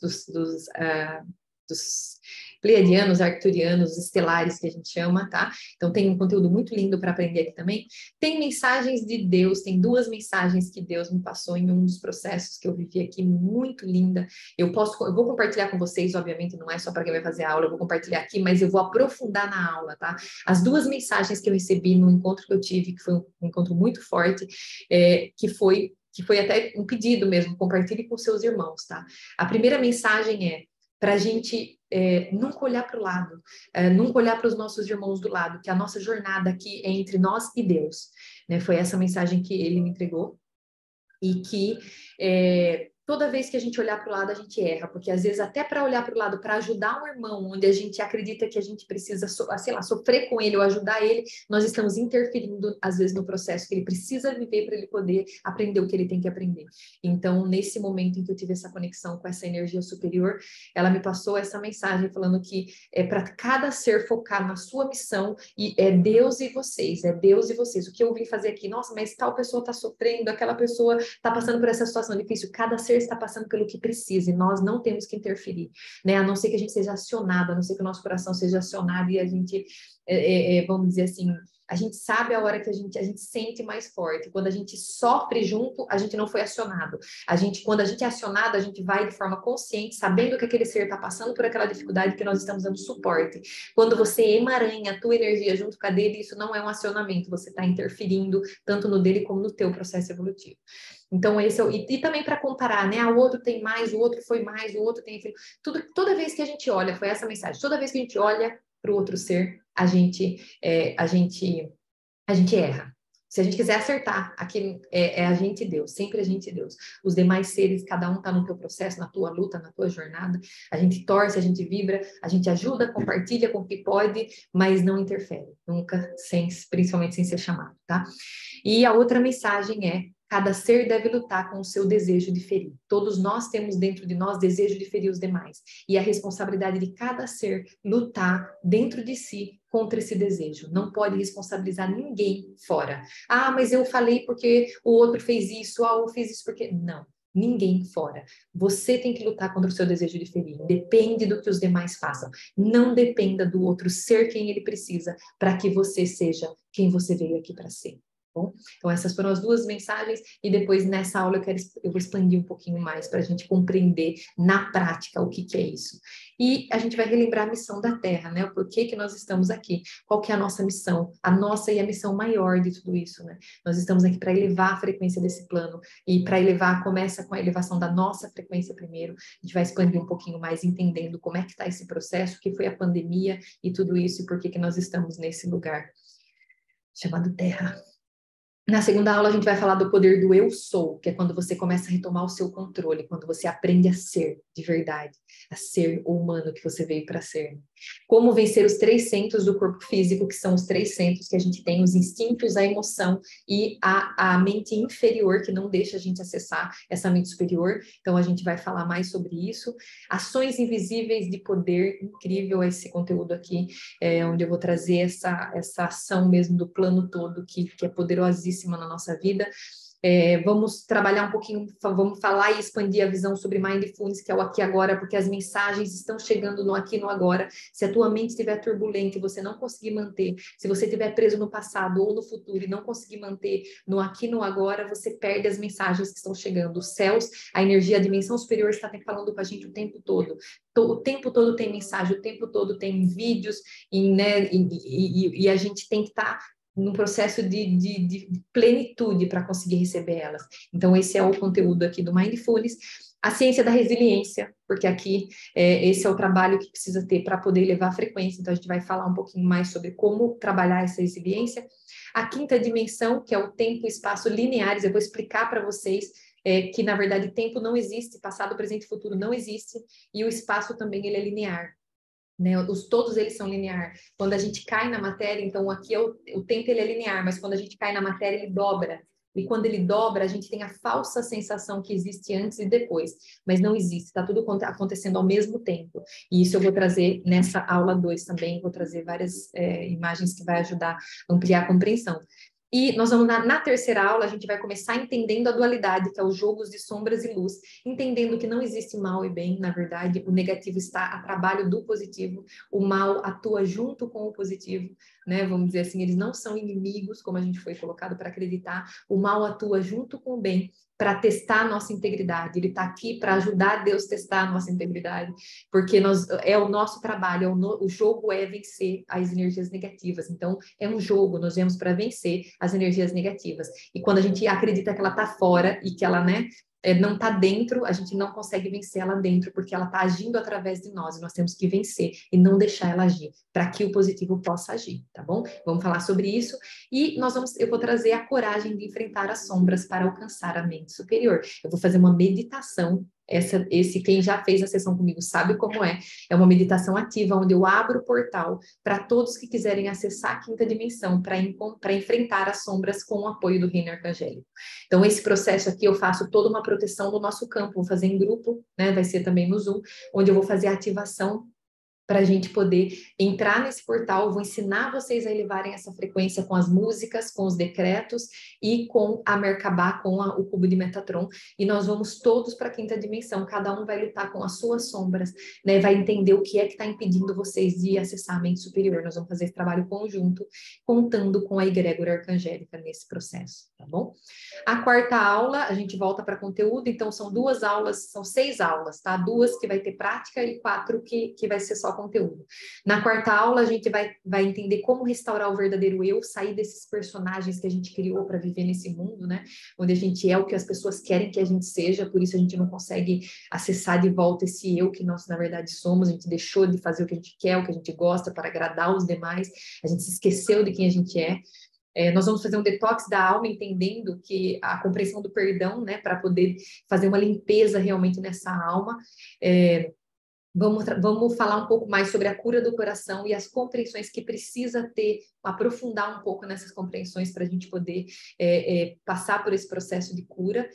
pleiadianos, arcturianos, estelares, que a gente chama, tá? Então tem um conteúdo muito lindo para aprender aqui também. Tem mensagens de Deus, tem 2 mensagens que Deus me passou em um dos processos que eu vivi aqui, muito linda. Eu vou compartilhar com vocês, obviamente, não é só para quem vai fazer a aula, eu vou compartilhar aqui, mas eu vou aprofundar na aula, tá? As 2 mensagens que eu recebi no encontro que eu tive, que foi um encontro muito forte, que foi até um pedido mesmo, compartilhe com seus irmãos, tá? A primeira mensagem é para a gente nunca olhar para o lado, nunca olhar para os nossos irmãos do lado, que a nossa jornada aqui é entre nós e Deus, né? Foi essa mensagem que ele me entregou e que toda vez que a gente olhar para o lado, a gente erra, porque às vezes até para olhar para o lado, para ajudar um irmão, onde a gente acredita que a gente precisa, sei lá, sofrer com ele ou ajudar ele, nós estamos interferindo, às vezes, no processo que ele precisa viver para ele poder aprender o que ele tem que aprender. Então, nesse momento em que eu tive essa conexão com essa energia superior, ela me passou essa mensagem falando que é para cada ser focar na sua missão e é Deus e vocês, é Deus e vocês. O que eu vim fazer aqui, nossa, mas tal pessoa está sofrendo, aquela pessoa está passando por essa situação difícil, cada ser está passando pelo que precisa e nós não temos que interferir, né? A não ser que a gente seja acionado, a não ser que o nosso coração seja acionado e a gente, vamos dizer assim, a gente sabe a hora que a gente sente mais forte. Quando a gente sofre junto, a gente não foi acionado. Quando a gente é acionado, a gente vai de forma consciente, sabendo que aquele ser está passando por aquela dificuldade, que nós estamos dando suporte. Quando você emaranha a tua energia junto com a dele, isso não é um acionamento, você está interferindo tanto no dele como no teu processo evolutivo. Então, e também para comparar, né? O outro tem mais, o outro foi mais, o outro tem aquilo. Toda vez que a gente olha, foi essa mensagem, toda vez que a gente olha para o outro ser, a gente erra. Se a gente quiser acertar, aqui é a gente e Deus, sempre a gente e Deus. Os demais seres, cada um está no teu processo, na tua luta, na tua jornada. A gente torce, a gente vibra, a gente ajuda, compartilha com o que pode, mas não interfere, nunca, principalmente sem ser chamado, tá? E a outra mensagem é: cada ser deve lutar com o seu desejo de ferir. Todos nós temos dentro de nós desejo de ferir os demais. E a responsabilidade de cada ser lutar dentro de si contra esse desejo. Não pode responsabilizar ninguém fora. Ah, mas eu falei porque o outro fez isso. Ah, eu fiz isso porque... Não. Ninguém fora. Você tem que lutar contra o seu desejo de ferir. Depende do que os demais façam. Não dependa do outro ser quem ele precisa para que você seja quem você veio aqui para ser. Bom, então essas foram as duas mensagens e depois nessa aula eu vou expandir um pouquinho mais para a gente compreender na prática o que é isso. E a gente vai relembrar a missão da Terra, né? O porquê que nós estamos aqui, qual que é a nossa missão, a nossa e a missão maior de tudo isso, né? Nós estamos aqui para elevar a frequência desse plano e para elevar, começa com a elevação da nossa frequência primeiro, a gente vai expandir um pouquinho mais entendendo como é que está esse processo, o que foi a pandemia e tudo isso e por que nós estamos nesse lugar chamado Terra. Na segunda aula, a gente vai falar do poder do eu sou, que é quando você começa a retomar o seu controle, quando você aprende a ser de verdade, a ser o humano que você veio para ser. Como vencer os 3 centros do corpo físico, que são os 3 centros que a gente tem, os instintos, a emoção e a mente inferior, que não deixa a gente acessar essa mente superior. Então, a gente vai falar mais sobre isso. Ações invisíveis de poder, incrível esse conteúdo aqui, onde eu vou trazer essa ação mesmo do plano todo, que é poderosíssima na nossa vida. Vamos trabalhar um pouquinho, vamos falar e expandir a visão sobre Mindfulness, que é o aqui e agora, porque as mensagens estão chegando no aqui e no agora. Se a tua mente estiver turbulenta e você não conseguir manter, se você estiver preso no passado ou no futuro e não conseguir manter no aqui e no agora, você perde as mensagens que estão chegando. Os céus, a energia, a dimensão superior está falando com a gente o tempo todo. O tempo todo tem mensagem, o tempo todo tem vídeos, né, e a gente tem que estar num processo de plenitude para conseguir receber elas. Então, esse é o conteúdo aqui do Mindfulness. A ciência da resiliência, porque aqui esse é o trabalho que precisa ter para poder elevar a frequência. Então, a gente vai falar um pouquinho mais sobre como trabalhar essa resiliência. A quinta dimensão, que é o tempo e espaço lineares, eu vou explicar para vocês que, na verdade, tempo não existe, passado, presente e futuro não existe, e o espaço também ele é linear. Né, todos eles são linear. Quando a gente cai na matéria, então aqui o tempo ele é linear, mas quando a gente cai na matéria ele dobra. E quando ele dobra, a gente tem a falsa sensação que existe antes e depois, mas não existe, está tudo acontecendo ao mesmo tempo. E isso eu vou trazer nessa aula 2 também, vou trazer várias imagens que vai ajudar a ampliar a compreensão. E nós vamos, na terceira aula, a gente vai começar entendendo a dualidade, que é os jogos de sombras e luz, entendendo que não existe mal e bem, na verdade, o negativo está a trabalho do positivo, o mal atua junto com o positivo, né? Vamos dizer assim, eles não são inimigos, como a gente foi colocado para acreditar, o mal atua junto com o bem, para testar a nossa integridade, ele está aqui para ajudar Deus a testar a nossa integridade, porque é o nosso trabalho, o jogo é vencer as energias negativas, então é um jogo, nós viemos para vencer as energias negativas, e quando a gente acredita que ela está fora e que ela, né, não está dentro, a gente não consegue vencer ela dentro, porque ela está agindo através de nós, e nós temos que vencer e não deixar ela agir, para que o positivo possa agir, tá bom? Vamos falar sobre isso, e eu vou trazer a coragem de enfrentar as sombras para alcançar a mente superior. Eu vou fazer uma meditação, quem já fez a sessão comigo sabe como é uma meditação ativa, onde eu abro o portal para todos que quiserem acessar a quinta dimensão, para enfrentar as sombras com o apoio do reino arcangélico. Então, esse processo aqui eu faço toda uma proteção do nosso campo, vou fazer em grupo, né? Vai ser também no Zoom, onde eu vou fazer a ativação para a gente poder entrar nesse portal. Eu vou ensinar vocês a elevarem essa frequência com as músicas, com os decretos e com a Merkabah, com o cubo de Metatron, e nós vamos todos para a quinta dimensão, cada um vai lutar com as suas sombras, né? Vai entender o que é que está impedindo vocês de acessar a mente superior. Nós vamos fazer esse trabalho conjunto, contando com a egrégora arcangélica nesse processo, tá bom? A quarta aula, a gente volta para conteúdo, então são 2 aulas, são 6 aulas, tá? 2 que vai ter prática e 4 que vai ser só conteúdo. Na quarta aula, a gente vai entender como restaurar o verdadeiro eu, sair desses personagens que a gente criou para viver nesse mundo, né? Onde a gente é o que as pessoas querem que a gente seja, por isso a gente não consegue acessar de volta esse eu que nós, na verdade, somos. A gente deixou de fazer o que a gente quer, o que a gente gosta, para agradar os demais, a gente se esqueceu de quem a gente é. Nós vamos fazer um detox da alma, entendendo que a compreensão do perdão, né, para poder fazer uma limpeza realmente nessa alma. Vamos falar um pouco mais sobre a cura do coração e as compreensões que precisa ter, aprofundar um pouco nessas compreensões para a gente poder passar por esse processo de cura.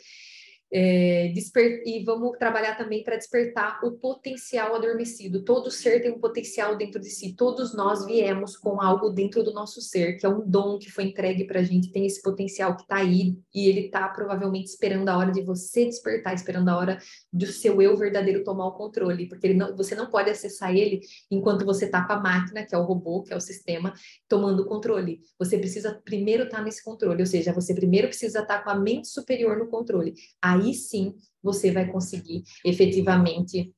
E vamos trabalhar também para despertar o potencial adormecido. Todo ser tem um potencial dentro de si. Todos nós viemos com algo dentro do nosso ser, que é um dom que foi entregue para a gente. Tem esse potencial que está aí e ele está provavelmente esperando a hora de você despertar, esperando a hora do seu eu verdadeiro tomar o controle, porque você não pode acessar ele enquanto você está com a máquina, que é o robô, que é o sistema, tomando o controle. Você precisa primeiro estar nesse controle, ou seja, você primeiro precisa estar com a mente superior no controle. Aí sim você vai conseguir efetivamente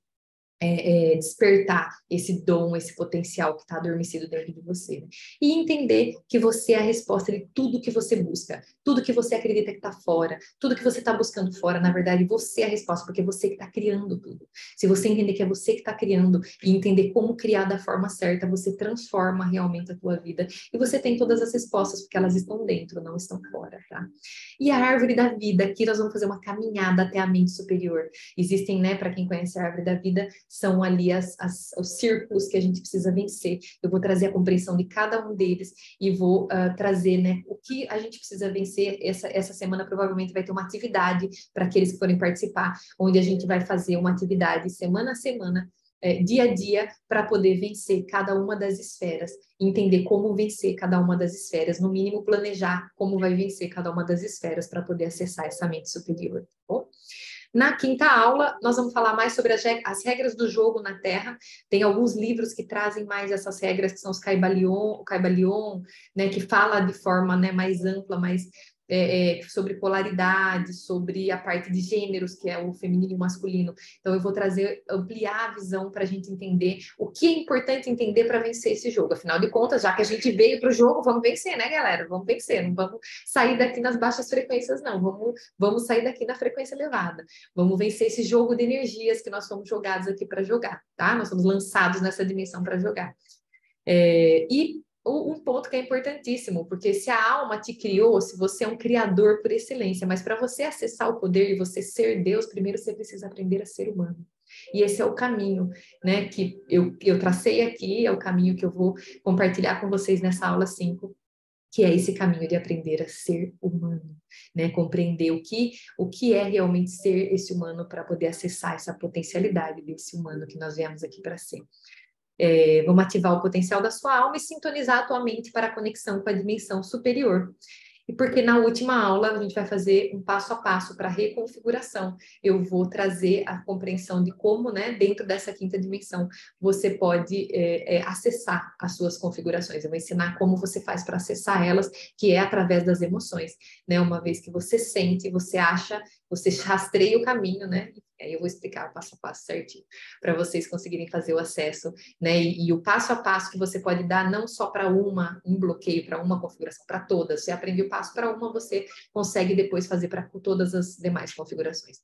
despertar esse dom, esse potencial que está adormecido dentro de você. Né? E entender que você é a resposta de tudo que você busca, tudo que você acredita que está fora, tudo que você está buscando fora, na verdade, você é a resposta, porque é você que está criando tudo. Se você entender que é você que está criando e entender como criar da forma certa, você transforma realmente a tua vida e você tem todas as respostas, porque elas estão dentro, não estão fora, tá? E a árvore da vida, aqui nós vamos fazer uma caminhada até a mente superior. Existem, né, para quem conhece a árvore da vida, são ali os círculos que a gente precisa vencer. Eu vou trazer a compreensão de cada um deles e vou trazer, né, o que a gente precisa vencer. Essa semana provavelmente vai ter uma atividade para aqueles que forem participar, onde a gente vai fazer uma atividade semana a semana, dia a dia, para poder vencer cada uma das esferas, entender como vencer cada uma das esferas, no mínimo planejar como vai vencer cada uma das esferas para poder acessar essa mente superior, tá bom? Na quinta aula, nós vamos falar mais sobre as regras do jogo na Terra. Tem alguns livros que trazem mais essas regras, que são os o Caibalion, né, que fala de forma, né, mais ampla, mais sobre polaridade, sobre a parte de gêneros, que é o feminino e o masculino. Então, eu vou ampliar a visão para a gente entender o que é importante entender para vencer esse jogo. Afinal de contas, já que a gente veio para o jogo, vamos vencer, né, galera? Vamos vencer, não vamos sair daqui nas baixas frequências, não. Vamos sair daqui na frequência elevada. Vamos vencer esse jogo de energias que nós fomos jogados aqui para jogar, tá? Nós somos lançados nessa dimensão para jogar. E um ponto que é importantíssimo, porque se a alma te criou, se você é um criador por excelência, mas para você acessar o poder e você ser Deus, primeiro você precisa aprender a ser humano. E esse é o caminho, né, que eu tracei aqui, é o caminho que eu vou compartilhar com vocês nessa aula 5, que é esse caminho de aprender a ser humano, né? Compreender o que é realmente ser esse humano para poder acessar essa potencialidade desse humano que nós viemos aqui para ser. Vamos ativar o potencial da sua alma e sintonizar a tua mente para a conexão com a dimensão superior. E porque na última aula a gente vai fazer um passo a passo para a reconfiguração. Eu vou trazer a compreensão de como, né, dentro dessa quinta dimensão, você pode acessar as suas configurações. Eu vou ensinar como você faz para acessar elas, que é através das emoções, né? Uma vez que você sente, você acha, você rastreia o caminho, né? Aí eu vou explicar o passo a passo certinho, para vocês conseguirem fazer o acesso, né? E o passo a passo que você pode dar não só para um bloqueio, para uma configuração, para todas. Você aprendeu o passo para uma, você consegue depois fazer para todas as demais configurações.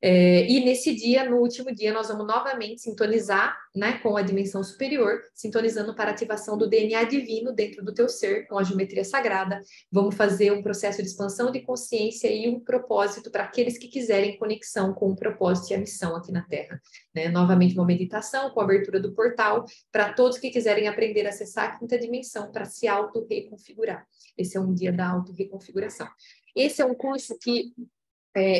E nesse dia, no último dia, nós vamos novamente sintonizar, né, com a dimensão superior, sintonizando para a ativação do DNA divino dentro do teu ser, com a geometria sagrada. Vamos fazer um processo de expansão de consciência e um propósito para aqueles que quiserem conexão com o propósito e a missão aqui na Terra. Né? Novamente, uma meditação com a abertura do portal para todos que quiserem aprender a acessar a quinta dimensão para se auto-reconfigurar. Esse é um dia da auto-reconfiguração. Esse é um curso que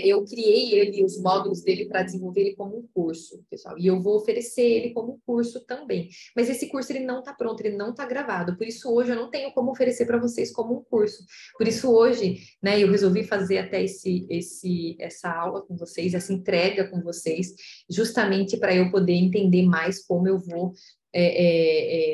eu criei ele, os módulos dele, para desenvolver ele como um curso, pessoal. E eu vou oferecer ele como um curso também. Mas esse curso, ele não está pronto, ele não está gravado. Por isso, hoje, eu não tenho como oferecer para vocês como um curso. Por isso, hoje, né, eu resolvi fazer até essa aula com vocês, essa entrega com vocês, justamente para eu poder entender mais como eu vou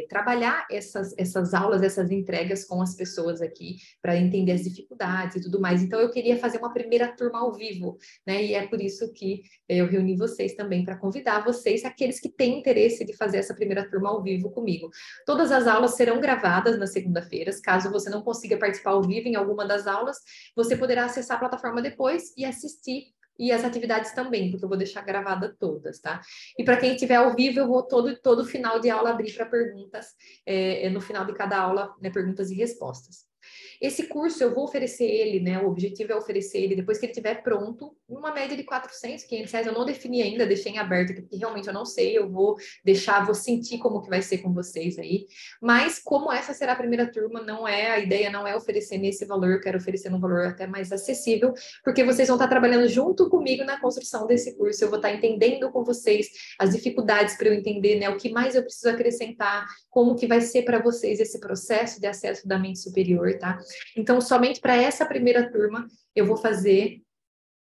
trabalhar essas aulas, essas entregas com as pessoas aqui, para entender as dificuldades e tudo mais. Então, eu queria fazer uma primeira turma ao vivo, né? E é por isso que eu reuni vocês também, para convidar vocês, aqueles que têm interesse de fazer essa primeira turma ao vivo comigo. Todas as aulas serão gravadas nas segunda-feiras. Caso você não consiga participar ao vivo em alguma das aulas, você poderá acessar a plataforma depois e assistir. E as atividades também, porque eu vou deixar gravada todas, tá? E para quem estiver ao vivo, eu vou todo final de aula abrir para perguntas, no final de cada aula, né, perguntas e respostas. Esse curso eu vou oferecer ele, né? O objetivo é oferecer ele depois que ele estiver pronto, uma média de 400, 500 reais. Eu não defini ainda, deixei em aberto, porque realmente eu não sei. Eu vou deixar, vou sentir como que vai ser com vocês aí. Mas como essa será a primeira turma, a ideia não é oferecer nesse valor, eu quero oferecer num valor até mais acessível, porque vocês vão estar trabalhando junto comigo na construção desse curso. Eu vou estar entendendo com vocês as dificuldades para eu entender, né? O que mais eu preciso acrescentar, como que vai ser para vocês esse processo de acesso da mente superior, tá? Então, somente para essa primeira turma, eu vou fazer,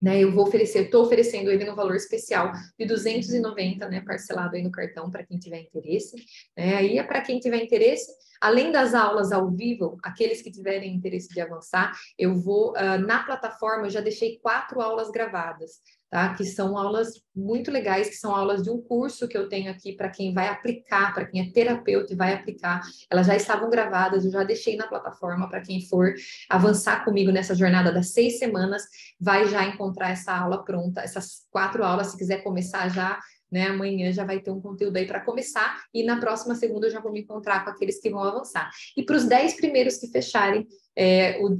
né? Eu vou oferecer, estou oferecendo ele no valor especial de 290, né? Parcelado aí no cartão para quem tiver interesse, né? Aí é para quem tiver interesse, além das aulas ao vivo, aqueles que tiverem interesse de avançar, eu vou, na plataforma, eu já deixei 4 aulas gravadas, tá? Que são aulas muito legais, que são aulas de um curso que eu tenho aqui para quem vai aplicar, para quem é terapeuta e vai aplicar. Elas já estavam gravadas, eu já deixei na plataforma para quem for avançar comigo nessa jornada das 6 semanas, vai já encontrar essa aula pronta, essas 4 aulas, se quiser começar já, né, amanhã já vai ter um conteúdo aí para começar, e na próxima segunda eu já vou me encontrar com aqueles que vão avançar. E para os 10 primeiros que fecharem,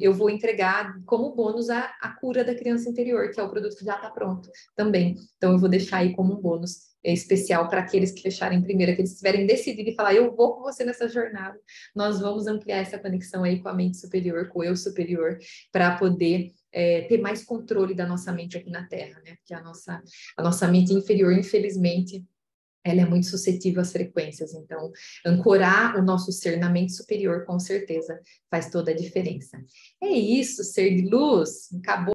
eu vou entregar como bônus a cura da criança interior, que é o produto que já está pronto também. Então, eu vou deixar aí como um bônus especial para aqueles que fecharem primeiro, aqueles que tiverem decidido e falar, eu vou com você nessa jornada, nós vamos ampliar essa conexão aí com a mente superior, com o eu superior, para poder ter mais controle da nossa mente aqui na Terra, né? Porque a nossa mente inferior, infelizmente, ela é muito suscetível às frequências. Então, ancorar o nosso ser na mente superior, com certeza, faz toda a diferença. É isso, ser de luz. Acabou.